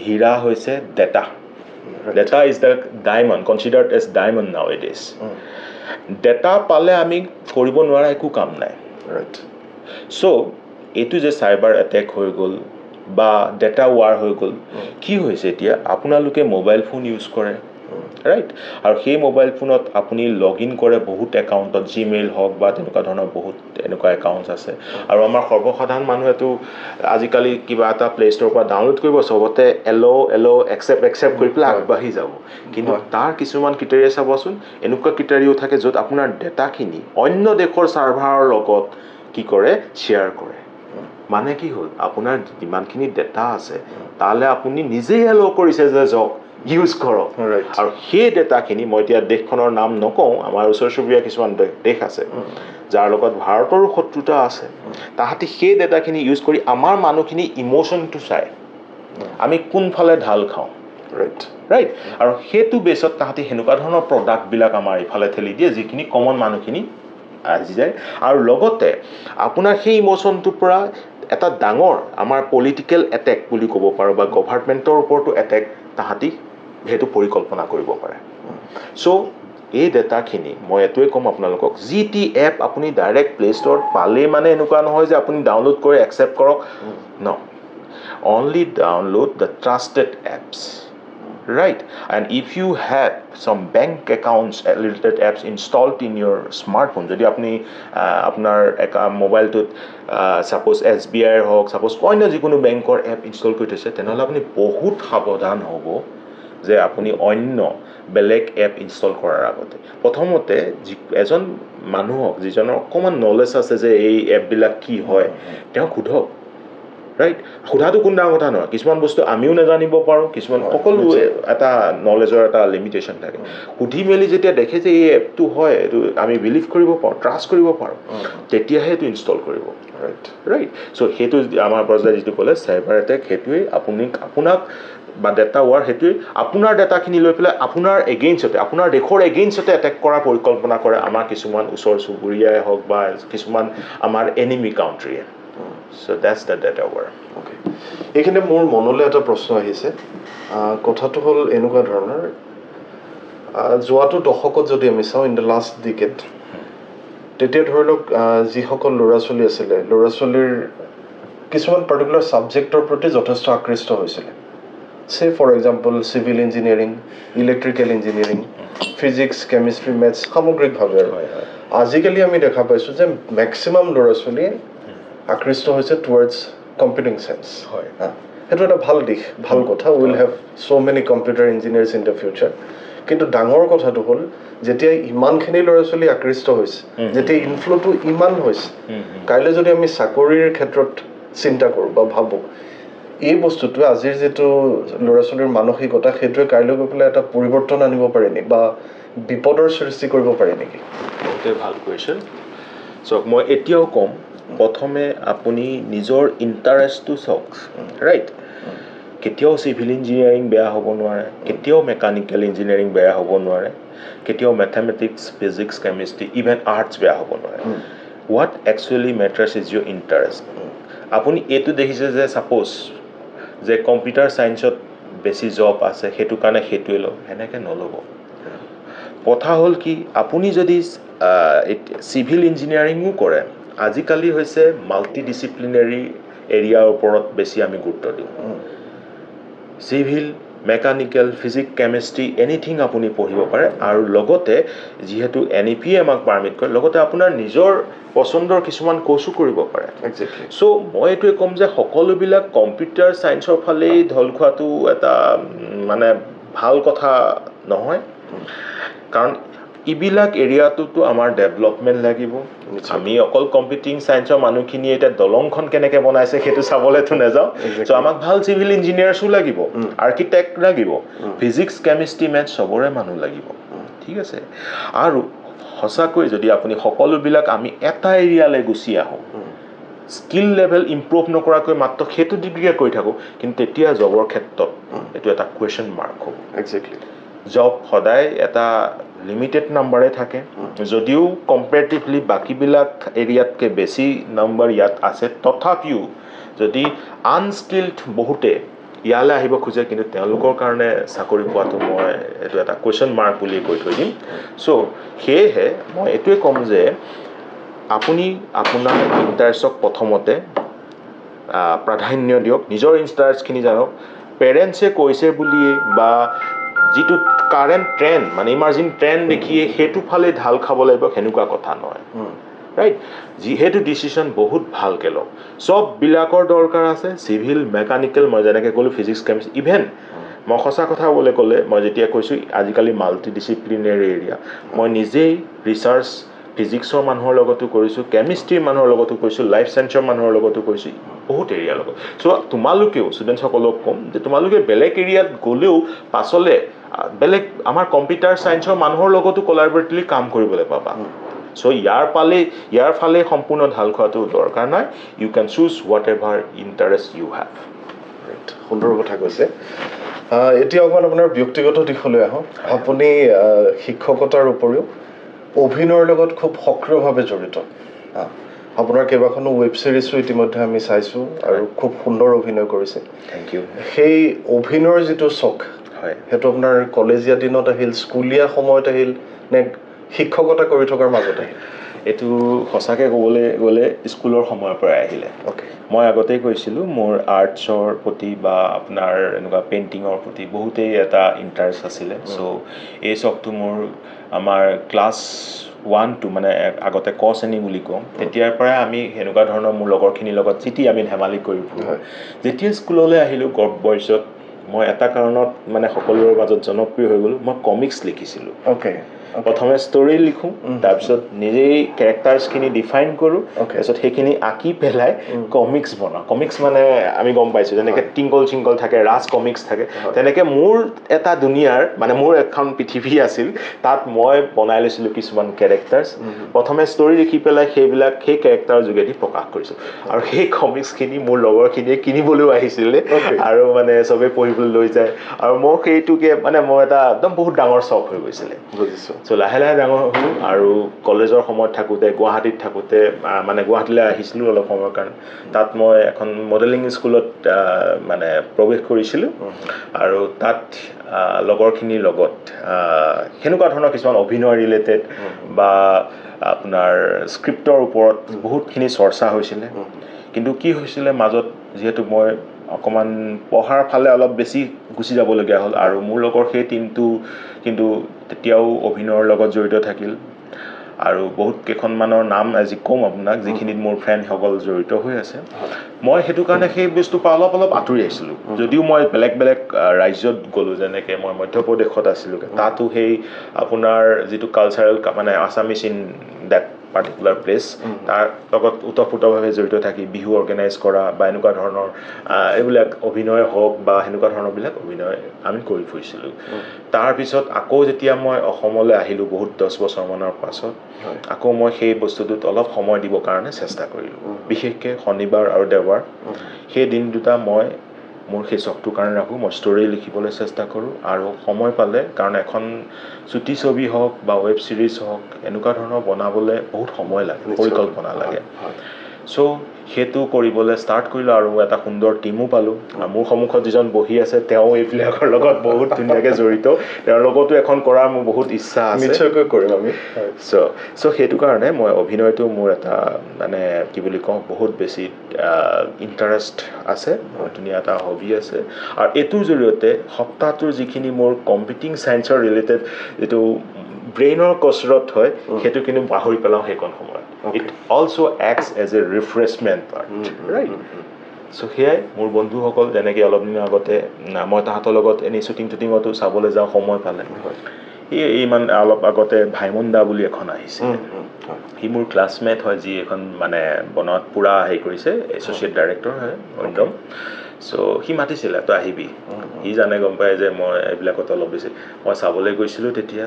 হীৰা হৈছে data is the diamond considered as diamond now it is data পালে আমি কৰিব নোৱাৰা একো কাম নাই ৰাইট চ' এইটো যে চাইবাৰ এটেক হৈ গ'ল বা ডেটা ৱাৰ হৈ গ'ল কি হৈছে এতিয়া আপোনালোকে মোবাইল ফোন ইউজ কৰে ৰাইট আৰু সেই মোবাইল ফোনত আপুনি লগ ইন কৰে বহুত একাউণ্টত জিমেইল হওক বা তেনেকুৱা ধৰণৰ বহুত এনেকুৱা একাউণ্টছ আছে আৰু আমাৰ সৰ্বসাধাৰণ মানুহেতো আজিকালি কিবা এটা প্লে ষ্ট'ৰৰ পৰা ডাউনলোড কৰিব চবতে এল' একচেপ্ট কৰি পেলাই আগবাঢ়ি যাব কিন্তু তাৰ কিছুমান ক্ৰিটেৰিয়া চাবচোন এনেকুৱা ক্ৰিটেৰিয়াও থাকে য'ত আপোনাৰ ডেটাখিনি অন্য দেশৰ ছাৰ্ভাৰৰ লগত কি কৰে শ্বেয়াৰ কৰে মানে কি হ'ল আপোনাৰ যিমানখিনি ডেটা আছে তালৈ আপুনি নিজেই এল' কৰিছে যে যাওক ইউজ কৰক আৰু সেই ডেটাখিনি মই এতিয়া দেশখনৰ নাম নকওঁ আমাৰ ওচৰ চুবুৰীয়া কিছুমান দেশ আছে যাৰ লগত ভাৰতৰো শত্ৰুতা আছে তাহাঁতি সেই ডেটাখিনি ইউজ কৰি আমাৰ মানুহখিনি ইম'শ্যনটো চায় আমি কোনফালে ঢাল খাওঁ ৰাইট আৰু সেইটো বেছত তাহাঁতি সেনেকুৱা ধৰণৰ প্ৰডাক্টবিলাক আমাৰ ইফালে ঠেলি দিয়ে যিখিনি কমন মানুহখিনি আহি যায় আৰু লগতে আপোনাৰ সেই ইম'শ্যনটোৰ পৰা এটা ডাঙৰ আমাৰ পলিটিকেল এটেক বুলি ক'ব পাৰোঁ বা গভাৰ্ণমেণ্টৰ ওপৰতো এটেক তাহাঁতি সেইটো পৰিকল্পনা কৰিব পাৰে চ' এই ডেটাখিনি মই এইটোৱে ক'ম আপোনালোকক যি টি এপ আপুনি ডাইৰেক্ট প্লে ষ্ট'ৰত পালেই মানে এনেকুৱা নহয় যে আপুনি ডাউনলোড কৰি একচেপ্ট কৰক no only download the trusted apps right and if you have some bank accounts related apps installed in your smartphone যদি আপনি আপনার মোবাইলটোত সাপোজ SBI হওক সাপোজ অন্য যিকোনো বেংকৰ এপ ইনষ্টল কৰি থৈছে তেনেহ'লে আপুনি বহুত সাৱধান হ'ব যে আপুনি অন্য বেলেগ এপ ইনষ্টল কৰাৰ আগতে প্ৰথমতে এজন মানুহক যিজনৰ অকণমান নলেজ আছে যে এই এপবিলাক কি হয় তেওঁক সোধক ৰাইট সোধাটো কোন ডাঙৰ কথা নহয় কিছুমান বস্তু আমিও নাজানিব পাৰোঁ কিছুমান সকলো এটা নলেজৰ এটা লিমিটেশ্যন থাকে সুধি মেলি যেতিয়া দেখে যে এই এপটো হয় এইটো আমি বিলিভ কৰিব পাৰোঁ ট্ৰাষ্ট কৰিব পাৰোঁ তেতিয়াহে এইটো ইনষ্টল কৰিব ৰাইট চ' সেইটো আমাৰ পৰ্যায়ত যিটো ক'লে চাইবাৰ এটেক সেইটোৱে আপোনাক বা ডেটা ৱাৰ সেইটোৱে আপোনাৰ ডেটাখিনি লৈ পেলাই আপোনাৰ এগেইনষ্টতে আপোনাৰ দেশৰ এগেইনষ্টতে এটেক কৰাৰ পৰিকল্পনা কৰে আমাৰ কিছুমান ওচৰ চুবুৰীয়াই হওক বা কিছুমান আমাৰ anime কাউণ্ট্ৰিয়ে So that's the data war. Okay. এইখিনি মোৰ মনলৈ এটা প্ৰশ্ন আহিছে কথাটো হ'ল এনেকুৱা ধৰণৰ যোৱাটো দশকত যদি আমি চাওঁ ইন দ্য লাষ্ট ডিকেড তেতিয়া ধৰি লওক যিসকল ল'ৰা ছোৱালী আছিলে ল'ৰা ছোৱালীৰ কিছুমান পাৰ্টিকুলাৰ ছাবজেক্টৰ প্ৰতি যথেষ্ট আকৃষ্ট হৈছিলে সে for example civil engineering electrical engineering physics chemistry maths সামগ্ৰিকভাৱে আৰু আজিকালি আমি দেখা পাইছোঁ যে মেক্সিমাম ল'ৰা ছোৱালীয়ে আকৃষ্ট হৈছে টুৱাৰ্ডছ কম্পিউটিং চায়েন্স হয় সেইটো এটা ভাল দিশ ভাল কথা will have so' many computer engineers in the future কিন্তু ডাঙৰ কথাটো হ'ল যেতিয়া ইমানখিনি ল'ৰা ছোৱালী আকৃষ্ট হৈছে যেতিয়া ইনফ্ল'টো ইমান হৈছে কাইলৈ যদি আমি চাকৰিৰ ক্ষেত্ৰত চিন্তা কৰোঁ বা ভাবোঁ এই বস্তুটোৱে আজিৰ যিটো ল'ৰা ছোৱালীৰ মানসিকতা সেইটোৱে কাইলৈ গৈ পেলাই এটা পৰিৱৰ্তন আনিব পাৰে নেকি বা বিপদৰ সৃষ্টি কৰিব পাৰে নেকি বহুতেই ভাল কুৱেশ্যন চাওক মই এতিয়াও ক'ম প্ৰথমে আপুনি নিজৰ ইণ্টাৰেষ্টটো চাওক ৰাইট কেতিয়াও চিভিল ইঞ্জিনিয়াৰিং বেয়া হ'ব নোৱাৰে কেতিয়াও মেকানিকেল ইঞ্জিনিয়াৰিং বেয়া হ'ব নোৱাৰে কেতিয়াও mathematics physics chemistry even arts বেয়া হ'ব নোৱাৰে what actually matters is your interest আপুনি এইটো দেখিছে যে ছাপ'জ যে কম্পিউটাৰ ছায়েন্সত বেছি জব আছে সেইটো কাৰণে সেইটোৱে লওক সেনেকৈ নল'ব কথা হ'ল কি আপুনি যদি চিভিল ইঞ্জিনিয়াৰিঙো কৰে আজিকালি হৈছে মাল্টি ডিচিপ্লিনাৰী এৰিয়াৰ ওপৰত বেছি আমি গুৰুত্ব দিওঁ civil mechanical physics chemistry anything আপুনি পঢ়িব পাৰে আৰু লগতে যিহেতু NEP আমাক পাৰ্মিট কৰে লগতে আপোনাৰ নিজৰ পচন্দৰ কিছুমান কোৰ্চো কৰিব পাৰে চ' মই এইটোৱে ক'ম যে সকলোবিলাক কম্পিউটাৰ ছায়েন্সৰ ফালেই ঢল খোৱাটো এটা মানে ভাল কথা নহয় কাৰণ এইবিলাক এৰিয়াটোতো আমাৰ ডেভেলপমেণ্ট লাগিব আমি অকল কম্পিউটিং ছায়েন্সৰ মানুহখিনি এতিয়া দলংখন কেনেকৈ বনাইছে সেইটো চাবলৈতো নাযাওঁ চ' আমাক ভাল চিভিল ইঞ্জিনিয়াৰ্ছো লাগিব আৰ্কিটেক্ট লাগিব ফিজিক্স কেমিষ্ট্ৰি মেথছ চবৰে মানুহ লাগিব ঠিক আছে আৰু সঁচাকৈ যদি আপুনি সকলোবিলাক আমি এটা এৰিয়ালৈ গুচি আহোঁ স্কিল লেভেল ইম্প্ৰুভ নকৰাকৈ মাত্ৰ সেইটো ডিগ্ৰীয়ে কৰি থাকোঁ কিন্তু তেতিয়া জবৰ ক্ষেত্ৰত এইটো এটা কুৱেশ্যন মাৰ্ক হ'ব জব সদায় এটা লিমিটেড নাম্বাৰে থাকে যদিও কম্পেৰেটিভলি বাকীবিলাক এৰিয়াতকৈ বেছি নাম্বাৰ ইয়াত আছে তথাপিও যদি আনস্কিল্ড বহুতে ইয়ালৈ আহিব খোজে কিন্তু তেওঁলোকৰ কাৰণে চাকৰি পোৱাটো মই এইটো এটা কুৱেশ্যন মাৰ্ক বুলি কৈ থৈ দিম চ' সেয়েহে মই এইটোৱে ক'ম যে আপুনি আপোনাৰ ইণ্টাৰেষ্টক প্ৰথমতে প্ৰাধান্য দিয়ক নিজৰ ইণ্টাৰেষ্টখিনি জানক পেৰেণ্টছে কৈছে বুলিয়ে বা যিটো কাৰেণ্ট ট্ৰেণ্ড মানে ইমাৰ্জিং ট্ৰেণ্ড দেখিয়ে সেইটো ফালে ঢাল খাব লাগিব সেনেকুৱা কথা নহয় ৰাইট যিহেতু ডিচিশ্যন বহুত ভালকৈ লওক চববিলাকৰ দৰকাৰ আছে চিভিল মেকানিকেল মই যেনেকৈ ক'লোঁ ফিজিক্স কেমিষ্ট্ৰি ইভেন মই সঁচা কথা ক'বলৈ ক'লে মই যেতিয়া কৈছোঁ আজিকালি মাল্টি ডিচিপ্লিনাৰী এৰিয়া মই নিজেই ৰিচাৰ্চ ফিজিক্সৰ মানুহৰ লগতো কৰিছোঁ কেমিষ্ট্ৰিৰ মানুহৰ লগতো কৰিছোঁ লাইফ চায়েন্সৰ মানুহৰ লগতো কৰিছোঁ বহুত এৰিয়াৰ লগত চ' তোমালোকেও ষ্টুডেণ্টসকলক ক'ম যে তোমালোকে বেলেগ এৰিয়াত গ'লেও পাছলৈ বেলেগ আমাৰ কম্পিউটাৰ ছায়েন্সৰ মানুহৰ লগতো কলাবৰেটলি কাম কৰিবলৈ পাবা চ' ইয়াৰ ফালে সম্পূৰ্ণ ঢাল খোৱাটো দৰকাৰ নাই you can choose whatever interest you have সুন্দৰ কথা কৈছে এতিয়া অকণমান আপোনাৰ ব্যক্তিগত দিশলৈ আহোঁ আপুনি শিক্ষকতাৰ উপৰিও অভিনয়ৰ লগত খুব সক্ৰিয়ভাৱে জড়িত আপোনাৰ কেইবাখনো ৱেব ছিৰিজো ইতিমধ্যে আমি চাইছোঁ আৰু খুব সুন্দৰ অভিনয় কৰিছে থেংক ইউ সেই অভিনয়ৰ যিটো চখ হয় সেইটো আপোনাৰ কলেজীয়া দিনত আহিল স্কুলীয়া সময়ত আহিল নে শিক্ষকতা কৰি থকাৰ মাজত আহিল এইটো সঁচাকৈ ক'বলৈ গ'লে স্কুলৰ সময়ৰ পৰাই আহিলে মই আগতেই কৈছিলোঁ মোৰ আৰ্টছৰ প্ৰতি বা আপোনাৰ এনেকুৱা পেইণ্টিঙৰ প্ৰতি বহুতেই এটা ইণ্টাৰেষ্ট আছিলে চ' এই চখটো মোৰ আমাৰ ক্লাছ 1-2 মানে আগতে ক শ্ৰেণী বুলি কওঁ তেতিয়াৰ পৰাই আমি সেনেকুৱা ধৰণৰ মোৰ লগৰখিনিৰ লগত চিটি আমি ধেমালি কৰি ফুৰোঁ যেতিয়া স্কুললৈ আহিলোঁ গভ বইজত মই এটা কাৰণত মানে সকলোৰে মাজত জনপ্ৰিয় হৈ গ'লোঁ মই কমিক্স লিখিছিলোঁ প্ৰথমে ষ্টৰি লিখোঁ তাৰপিছত নিজেই কেৰেক্টাৰ্ছখিনি ডিফাইন কৰোঁ তাৰপিছত সেইখিনি আঁকি পেলাই কমিক্স বনাওঁ কমিক্স মানে আমি গম পাইছোঁ যেনেকৈ টিংকল চিংকল থাকে ৰাজ কমিক্স থাকে তেনেকৈ মোৰ এটা দুনিয়াৰ মানে মোৰ এখন পৃথিৱী আছিল তাত মই বনাই লৈছিলোঁ কিছুমান কেৰেক্টাৰ্ছ প্ৰথমে ষ্টৰি লিখি পেলাই সেই কেৰেক্টাৰৰ যোগেদি প্ৰকাশ কৰিছোঁ আৰু সেই কমিক্সখিনি মোৰ লগৰখিনিয়ে কিনিবলৈও আহিছিলে আৰু মানে চবেই পঢ়িবলৈ লৈ যায় আৰু মোৰ সেইটোকে মানে মোৰ এটা একদম বহুত ডাঙৰ চখ হৈ গৈছিলে বুজিছোঁ চ' লাহে লাহে ডাঙৰ হ'লোঁ আৰু কলেজৰ সময়ত থাকোঁতে গুৱাহাটীত থাকোঁতে মানে গুৱাহাটীলৈ আহিছিলোঁ অলপ সময়ৰ কাৰণে তাত মই এখন মডেলিং স্কুলত মানে প্ৰৱেশ কৰিছিলোঁ আৰু তাত লগৰখিনিৰ লগত সেনেকুৱা ধৰণৰ কিছুমান অভিনয় ৰিলেটেড বা আপোনাৰ স্ক্ৰিপ্টৰ ওপৰত বহুতখিনি চৰ্চা হৈছিলে কিন্তু কি হৈছিলে মাজত যিহেতু মই অকণমান পঢ়াৰ ফালে অলপ বেছি গুচি যাবলগীয়া হ'ল আৰু মোৰ লগৰ সেই টিমটো কিন্তু তেতিয়াও অভিনয়ৰ লগত জড়িত থাকিল আৰু বহুত কেইখনমানৰ নাম আজি ক'ম আপোনাক যিখিনিত মোৰ ফ্ৰেণ্ডসকল জড়িত হৈ আছে মই সেইটো কাৰণে সেই বস্তুৰ পৰা অলপ আঁতৰি আহিছিলোঁ যদিও মই বেলেগ ৰাজ্যত গ'লোঁ যেনেকৈ মই মধ্যপ্ৰদেশত আছিলোঁ তাতো সেই আপোনাৰ যিটো কালচাৰেল মানে Assamese in that particular place তাৰ লগত ওতঃপ্ৰোতভাৱে জড়িত থাকি বিহু অৰ্গেনাইজ কৰা বা এনেকুৱা ধৰণৰ এইবিলাক অভিনয় হওক বা সেনেকুৱা ধৰণৰবিলাক অভিনয় আমি কৰি ফুৰিছিলোঁ তাৰপিছত আকৌ যেতিয়া মই অসমলৈ আহিলোঁ বহুত 10 বছৰমানৰ পাছত আকৌ মই সেই বস্তুটোত অলপ সময় দিবৰ কাৰণে চেষ্টা কৰিলোঁ বিশেষকৈ শনিবাৰ আৰু দেওবাৰ সেই দিন দুটা মই মোৰ সেই চখটোৰ কাৰণে ৰাখোঁ মই ষ্টৰি লিখিবলৈ চেষ্টা কৰোঁ আৰু সময় পালে কাৰণ এখন চুটি ছবি হওক বা ৱেব ছিৰিজ হওক এনেকুৱা ধৰণৰ বনাবলৈ বহুত সময় লাগে পৰিকল্পনা লাগে চ' সেইটো কৰিবলৈ ষ্টাৰ্ট কৰিলোঁ আৰু এটা সুন্দৰ টিমো পালোঁ মোৰ সন্মুখত যিজন বহি আছে তেওঁ এইবিলাকৰ লগত বহুত ধুনীয়াকৈ জড়িত তেওঁৰ লগতো এখন কৰাৰ মোৰ বহুত ইচ্ছা আছে নিশ্চয়কৈ কৰিম আমি চ' সেইটো কাৰণে মই অভিনয়টো মোৰ এটা মানে কি বুলি কওঁ বহুত বেছি ইণ্টাৰেষ্ট আছে ধুনীয়া এটা হবি আছে আৰু এইটোৰ জৰিয়তে সপ্তাহটোৰ যিখিনি মোৰ কম্পিউটিং চায়েন্সৰ ৰিলেটেড যিটো ব্ৰেইনৰ কচৰৎ হয় সেইটো কিন্তু পাহৰি পেলাওঁ সেইকণ সময়ত it also' acts as a refreshment part right so' সেয়াই মোৰ বন্ধুসকল যেনেকৈ অলপ দিনৰ আগতে মই তাহাঁতৰ লগত এনেই শ্বুটিঙতো চাবলৈ যাওঁ সময় পালে ইমান অলপ আগতে ভাইমন দা বুলি এখন আহিছে সি মোৰ ক্লাছমেট হয় যি এখন মানে বনত পূৰা হেৰি কৰিছে এছ'চিয়েট ডাইৰেক্টৰ হয় অৰিন্দম চ' সি মাতিছিলে তই আহিবি সি জানে গম পায় যে মই এইবিলাকত অলপ বেছি মই চাবলৈ গৈছিলোঁ তেতিয়া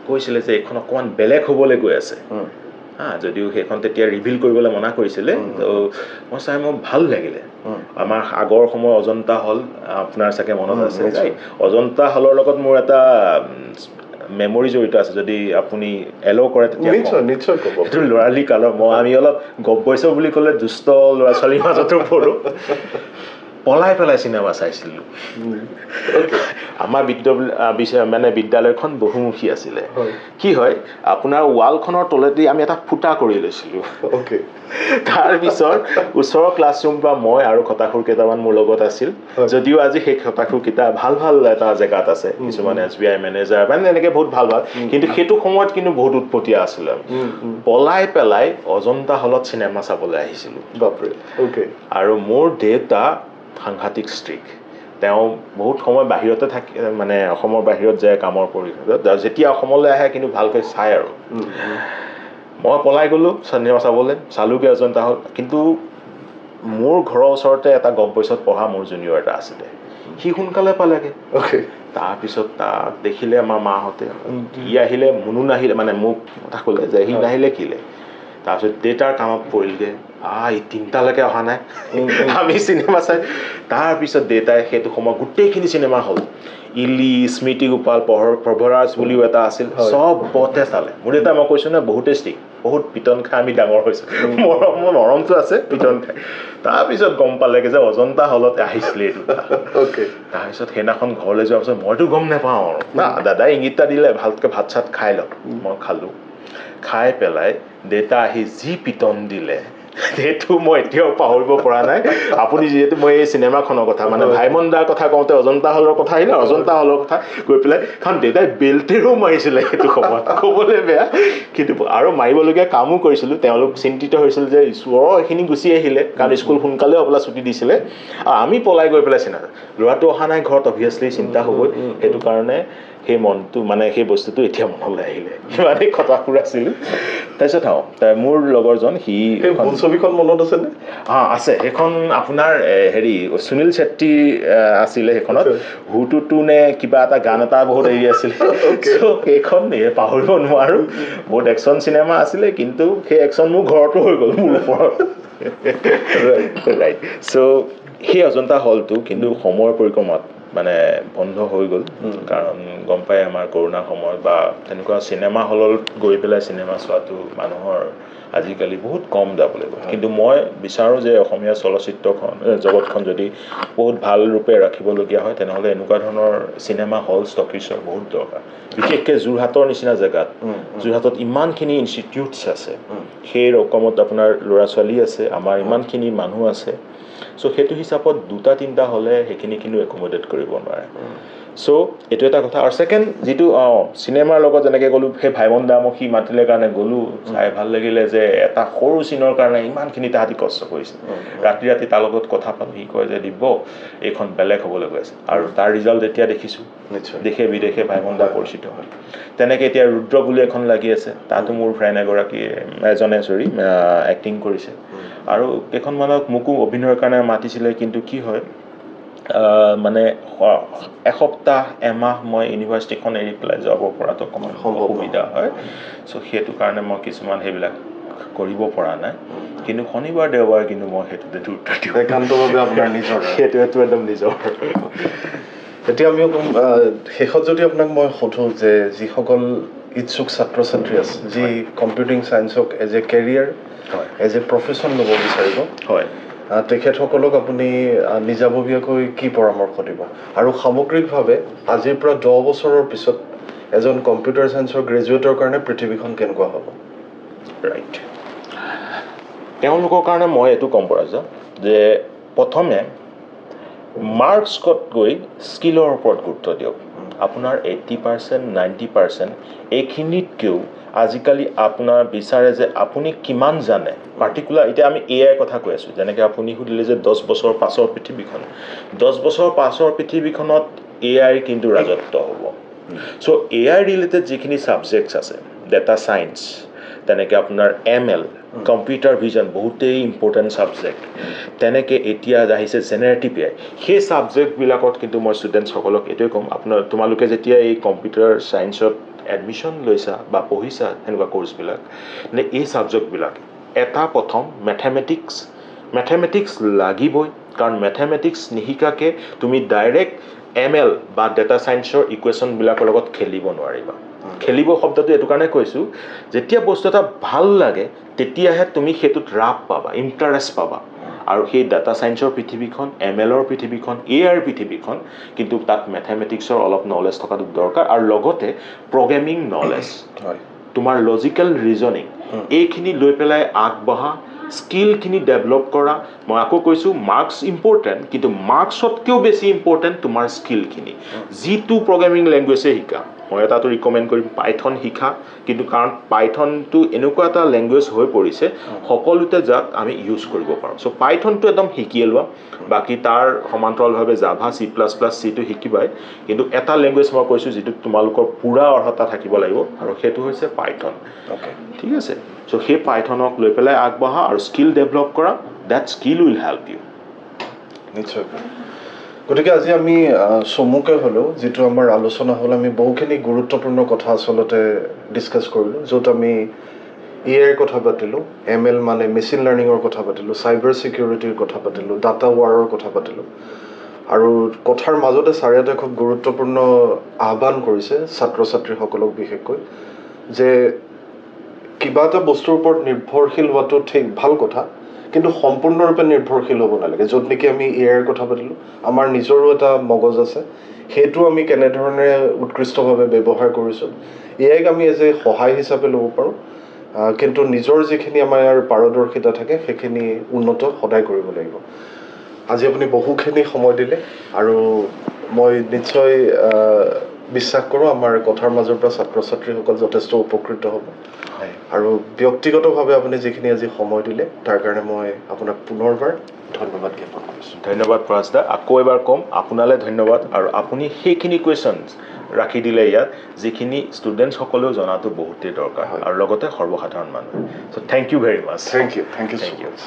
কৈছিলে যে এইখন অকণমান বেলেগ হ'বলৈ গৈ আছে যদিও সেইখন তেতিয়া ৰিভিল কৰিবলৈ মনা কৰিছিলে তো মই চাই মোৰ ভাল লাগিলে আমাৰ আগৰ সময় অজন্তা হল আপোনাৰ চাগে মনত আছে অজন্তা হলৰ লগত মোৰ এটা মেমৰি জড়িত আছে যদি আপুনি এলো কৰে তেতিয়া নিশ্চয় ক'ব এইটো ল'ৰালি কালৰ আমি অলপ গব্বৈছ বুলি ক'লে দুষ্ট ল'ৰা ছোৱালীৰ মাজতো পঢ়োঁ পলাই পেলাই চিনেমা চাইছিলোঁ আমাৰ মানে বিদ্যালয়খন বহুমুখী আছিলে কি হয় আপোনাৰ ৱালখনৰ তলেদি আমি এটা ফুটা কৰি লৈছিলোঁ তাৰপিছত ওচৰৰ ক্লাছৰুম পৰা মই আৰু খটাখুৰ কেইটামান মোৰ লগত আছিল যদিও আজি সেই খটাখুৰকেইটা ভাল এটা জেগাত আছে কিছুমান SBI মেনেজাৰ মানে এনেকৈ বহুত ভাল কিন্তু সেইটো সময়ত কিন্তু বহুত উৎপতীয়া আছিলে পলাই পেলাই অজন্তা হলত চিনেমা চাবলৈ আহিছিলোঁ আৰু মোৰ দেউতা সাংঘাতিক ষ্ট্ৰিক তেওঁ বহুত সময় বাহিৰতে থাকি মানে অসমৰ বাহিৰত যায় কামৰ পৰিসৰত যেতিয়া অসমলৈ আহে কিন্তু ভালকৈ চায় আৰু মই পলাই গ'লোঁ চিনেমা চাবলৈ চালোগৈ অজন্তা হল কিন্তু মোৰ ঘৰৰ ওচৰতে এটা গব্বৈছত পঢ়া মোৰ জুনিয়ৰ এটা আছিলে সি সোনকালে পালেগৈ তাৰপিছত তাক দেখিলে আমাৰ মাহঁতে সি আহিলে মুনু নাহিলে মানে মোক কথা ক'লে যে সি নাহিলে কিলে তাৰপিছত দেউতাৰ কামত পৰিলগৈ এই 3টালৈকে অহা নাই আমি চিনেমা চাই তাৰপিছত দেউতাই সেইটো সময় গোটেইখিনি চিনেমা হ'ল ইলি স্মৃতি গোপাল প্ৰভৰাজ বুলিও এটা আছিল চবতে চালে মোৰ দেউতা মই কৈছোঁ নহয় বহুতে ষ্ট্ৰিক বহুত পিটন খাই আমি ডাঙৰ হৈছোঁ মৰমটো আছে পিটন খাই তাৰপিছত গম পালেগৈ যে অজন্তা হলত আহিছিলে এইটো তাৰপিছত সেইদিনাখন ঘৰলৈ যোৱাৰ পিছত মইতো গম নাপাওঁ আৰু দাদাই ইংগিতটা দিলে ভালকৈ ভাত চাত খাই লওক মই খালোঁ খাই পেলাই দেউতা আহি যি পিটন দিলে সেইটো মই এতিয়াও পাহৰিব পৰা নাই আপুনি যিহেতু মই এই চিনেমাখনৰ কথা মানে ভাইমন দাৰ কথা কওঁতে অজন্তা হলৰ কথা আহিলে অজন্তা হলৰ কথা গৈ পেলাই কাৰণ দেউতাই বেল্টেৰেও মাৰিছিলে সেইটো সময়ত ক'বলৈ বেয়া কিন্তু আৰু মাৰিবলগীয়া কামো কৰিছিলোঁ তেওঁলোক চিন্তিত হৈছিল যে ঈশ্বৰৰ এইখিনি গুচি আহিলে কাৰণ স্কুল সোনকালে হ'বলৈ ছুটি দিছিলে আমি পলাই গৈ পেলাই চিনেমা ল'ৰাটো অহা নাই ঘৰত অভিয়াছলি চিন্তা হ'বই সেইটো কাৰণে সেই মনটো মানে সেই বস্তুটো এতিয়া মনলৈ আহিলে ইমানেই খটাখুৰ আছিলোঁ তাৰপিছত মোৰ লগৰজন সি ছবিখন মনত আছেনে আছে সেইখন আপোনাৰ হেৰি সুনীল চেত্ৰী আছিলে সেইখনত হুটুটু নে কিবা এটা গান এটা বহুত হেৰি আছিলে সেইখন পাহৰিব নোৱাৰোঁ বহুত একশ্যন চিনেমা আছিলে কিন্তু সেই একশ্যন মোৰ ঘৰতো হৈ গ'ল মোৰ ওপৰত ৰাইট চ' সেই অজন্তা হলটো কিন্তু সময়ৰ পৰিক্ৰমাত মানে বন্ধ হৈ গ'ল কাৰণ গম পাই আমাৰ কৰোণাৰ সময়ত বা তেনেকুৱা চিনেমা হলত গৈ পেলাই চিনেমা চোৱাটো মানুহৰ আজিকালি বহুত কম যাবলৈ গ'ল কিন্তু মই বিচাৰোঁ যে অসমীয়া চলচ্চিত্ৰখন জগতখন যদি বহুত ভাল ৰূপে ৰাখিবলগীয়া হয় তেনেহ'লে এনেকুৱা ধৰণৰ চিনেমা হল ষ্টকিছৰ বহুত দৰকাৰ বিশেষকৈ যোৰহাটৰ নিচিনা জেগাত যোৰহাটত ইমানখিনি ইনষ্টিটিউটছ আছে সেই ৰকমত আপোনাৰ ল'ৰা ছোৱালী আছে আমাৰ ইমানখিনি মানুহ আছে চ' সেইটো হিচাপত 2-3টা হ'লে সেইখিনিও একমডেট কৰিব নোৱাৰে চ' এইটো এটা কথা আৰু ছেকেণ্ড যিটো চিনেমাৰ লগত যেনেকৈ গ'লোঁ সেই ভাইমন দা মোক সি মাতিলে কাৰণে গ'লোঁ চাই ভাল লাগিলে যে এটা সৰু চিনৰ কাৰণে ইমানখিনি তাহাঁতি কষ্ট কৰিছে ৰাতি তাৰ লগত কথা পালোঁ সি কয় যে দিব এইখন বেলেগ হ'বলৈ গৈ আছে আৰু তাৰ ৰিজাল্ট এতিয়া দেখিছোঁ দেশে বিদেশে ভাইমন দা পৰিচিত হয় তেনেকৈ এতিয়া ৰুদ্ৰ বুলি এখন লাগি আছে তাতো মোৰ ফ্ৰেণ্ড এজনে এক্টিং কৰিছে আৰু কেইখনমানত মোকো অভিনয়ৰ কাৰণে মাতিছিলে কিন্তু কি হয় মানে এসপ্তাহ এমাহ মই ইউনিভাৰ্চিটিখন এৰি পেলাই যাব পৰাটো অকণমান অসুবিধা হয় চ' সেইটো কাৰণে মই কিছুমান সেইবিলাক কৰিব পৰা নাই কিন্তু শনিবাৰ দেওবাৰ কিন্তু মই সেইটোতে গুৰুত্ব দিওঁ একান্তভাৱে আপোনাৰ নিজৰ সেইটোৱেতো একদম নিজৰ এতিয়া আমি শেষত যদি আপোনাক মই সোধোঁ যে যিসকল ইচ্ছুক ছাত্ৰ ছাত্ৰী আছে যি কম্পিউটিং ছায়েন্সক as a career as a profession ল'ব বিচাৰিব হয় তেখেতসকলক আপুনি নিজাববীয়াকৈ কি পৰামৰ্শ দিব আৰু সামগ্ৰিকভাৱে আজিৰ পৰা 10 বছৰৰ পিছত এজন কম্পিউটাৰ ছায়েন্সৰ গ্ৰেজুৱেটৰ কাৰণে পৃথিৱীখন কেনেকুৱা হ'ব ৰাইট তেওঁলোকৰ কাৰণে মই এইটো ক'ম পৰা যাওঁ যে প্ৰথমে মাৰ্কছতকৈ স্কিলৰ ওপৰত গুৰুত্ব দিয়ক আপোনাৰ 80% 90% এইখিনিতকৈও আজিকালি আপোনাৰ বিচাৰে যে আপুনি কিমান জানে পাৰ্টিকুলাৰ এতিয়া আমি এআই কথা কৈ আছোঁ যেনেকৈ আপুনি সুধিলে যে 10 বছৰ পাছৰ পৃথিৱীখন 10 বছৰ পাছৰ পৃথিৱীখনত এআই কিন্তু ৰাজত্ব হ'ব চ' এআই ৰিলেটেড যিখিনি ছাবজেক্টছ আছে ডেটা ছায়েন্স তেনেকৈ আপোনাৰ ML কম্পিউটাৰ ভিজন বহুতেই ইম্পৰ্টেণ্ট ছাবজেক্ট তেনেকৈ এতিয়া আহিছে জেনেৰেটিভ এআই সেই ছাবজেক্টবিলাকত কিন্তু মই ষ্টুডেণ্টসকলক এইটোৱে ক'ম তোমালোকে যেতিয়া এই কম্পিউটাৰ ছায়েন্সত এডমিশ্যন লৈছা বা পঢ়িছা সেনেকুৱা কোৰ্চবিলাক মানে এই ছাবজেক্টবিলাক এটা প্ৰথম মেথেমেটিক্স লাগিবই কাৰণ মেথেমেটিক্স নিশিকাকৈ তুমি ডাইৰেক্ট ML বা ডেটা ছায়েন্সৰ ইকুৱেশ্যনবিলাকৰ লগত খেলিব নোৱাৰিবা খেলিব শব্দটো এইটো কাৰণে কৈছোঁ যেতিয়া বস্তু এটা ভাল লাগে তেতিয়াহে তুমি সেইটোত ৰাপ পাবা ইণ্টাৰেষ্ট পাবা আৰু সেই ডাটা ছায়েন্সৰ পৃথিৱীখন MLৰ পৃথিৱীখন এআইৰ পৃথিৱীখন কিন্তু তাত মেথেমেটিক্সৰ অলপ নলেজ থকাটো দৰকাৰ আৰু লগতে প্ৰগ্ৰেমিং নলেজ তোমাৰ লজিকেল ৰিজনিং এইখিনি লৈ পেলাই আগবঢ়া স্কিলখিনি ডেভেলপ কৰা মই আকৌ কৈছোঁ মাৰ্কছ ইম্পৰ্টেণ্ট কিন্তু মাৰ্কছতকৈও বেছি ইম্পৰ্টেণ্ট তোমাৰ স্কিলখিনি যিটো প্ৰগ্ৰেমিং লেংগুৱেজে শিকা মই এটাটো ৰিকমেণ্ড কৰিম পাইথন শিকা কিন্তু কাৰণ পাইথনটো এনেকুৱা এটা লেংগুৱেজ হৈ পৰিছে সকলোতে যাক আমি ইউজ কৰিব পাৰোঁ চ' পাইথনটো একদম শিকিয়ে লোৱা বাকী তাৰ সমান্তৰালভাৱে জাভা C++টো শিকিবাই কিন্তু এটা লেংগুৱেজ মই কৈছোঁ যিটো তোমালোকৰ পূৰা অৰ্হতা থাকিব লাগিব আৰু সেইটো হৈছে পাইথন ঠিক আছে চ' সেই পাইথনক লৈ পেলাই আগবঢ়া আৰু স্কিল ডেভেলপ কৰা that skill will help you নিশ্চয় গতিকে আজি আমি চমুকৈ হ'লেও যিটো আমাৰ আলোচনা হ'ল আমি বহুখিনি গুৰুত্বপূৰ্ণ কথা আচলতে ডিছকাছ কৰিলোঁ য'ত আমি এআইৰ কথা পাতিলোঁ ML মানে মেচিন লাৰ্ণিঙৰ কথা পাতিলোঁ চাইবাৰ ছিকিউৰিটিৰ কথা পাতিলোঁ ডাটা ৱাৰৰ কথা পাতিলোঁ আৰু কথাৰ মাজতে ছাৰে এটা খুব গুৰুত্বপূৰ্ণ আহ্বান কৰিছে ছাত্ৰ ছাত্ৰীসকলক বিশেষকৈ যে কিবা এটা বস্তুৰ ওপৰত নিৰ্ভৰশীল হোৱাটো ঠিক ভাল কথা কিন্তু সম্পূৰ্ণৰূপে নিৰ্ভৰশীল হ'ব নালাগে য'ত নেকি আমি এআইৰ কথা পাতিলোঁ আমাৰ নিজৰো এটা মগজ আছে সেইটো আমি কেনেধৰণে উৎকৃষ্টভাৱে ব্যৱহাৰ কৰিছোঁ এআইক আমি এজ এ সহায় হিচাপে ল'ব পাৰোঁ কিন্তু নিজৰ যিখিনি আমাৰ পাৰদৰ্শিতা থাকে সেইখিনি উন্নত সদায় কৰিব লাগিব আজি আপুনি বহুখিনি সময় দিলে আৰু মই নিশ্চয় বিশ্বাস কৰোঁ আমাৰ কথাৰ মাজৰ পৰা ছাত্ৰ ছাত্ৰীসকল যথেষ্ট উপকৃত হ'ব আৰু ব্যক্তিগতভাৱে আপুনি যিখিনি আজি সময় দিলে তাৰ কাৰণে মই আপোনাক পুনৰবাৰ ধন্যবাদ জ্ঞাপন কৰিছোঁ ধন্যবাদ পৰাজ দা আকৌ এবাৰ ক'ম আপোনালৈ ধন্যবাদ আৰু আপুনি সেইখিনি কুৱেশ্যনছ ৰাখি দিলে ইয়াত যিখিনি ষ্টুডেণ্টসকলেও জনাটো বহুতেই দৰকাৰ আৰু লগতে সৰ্বসাধাৰণ মানুহ so' thank you very much thank you so' much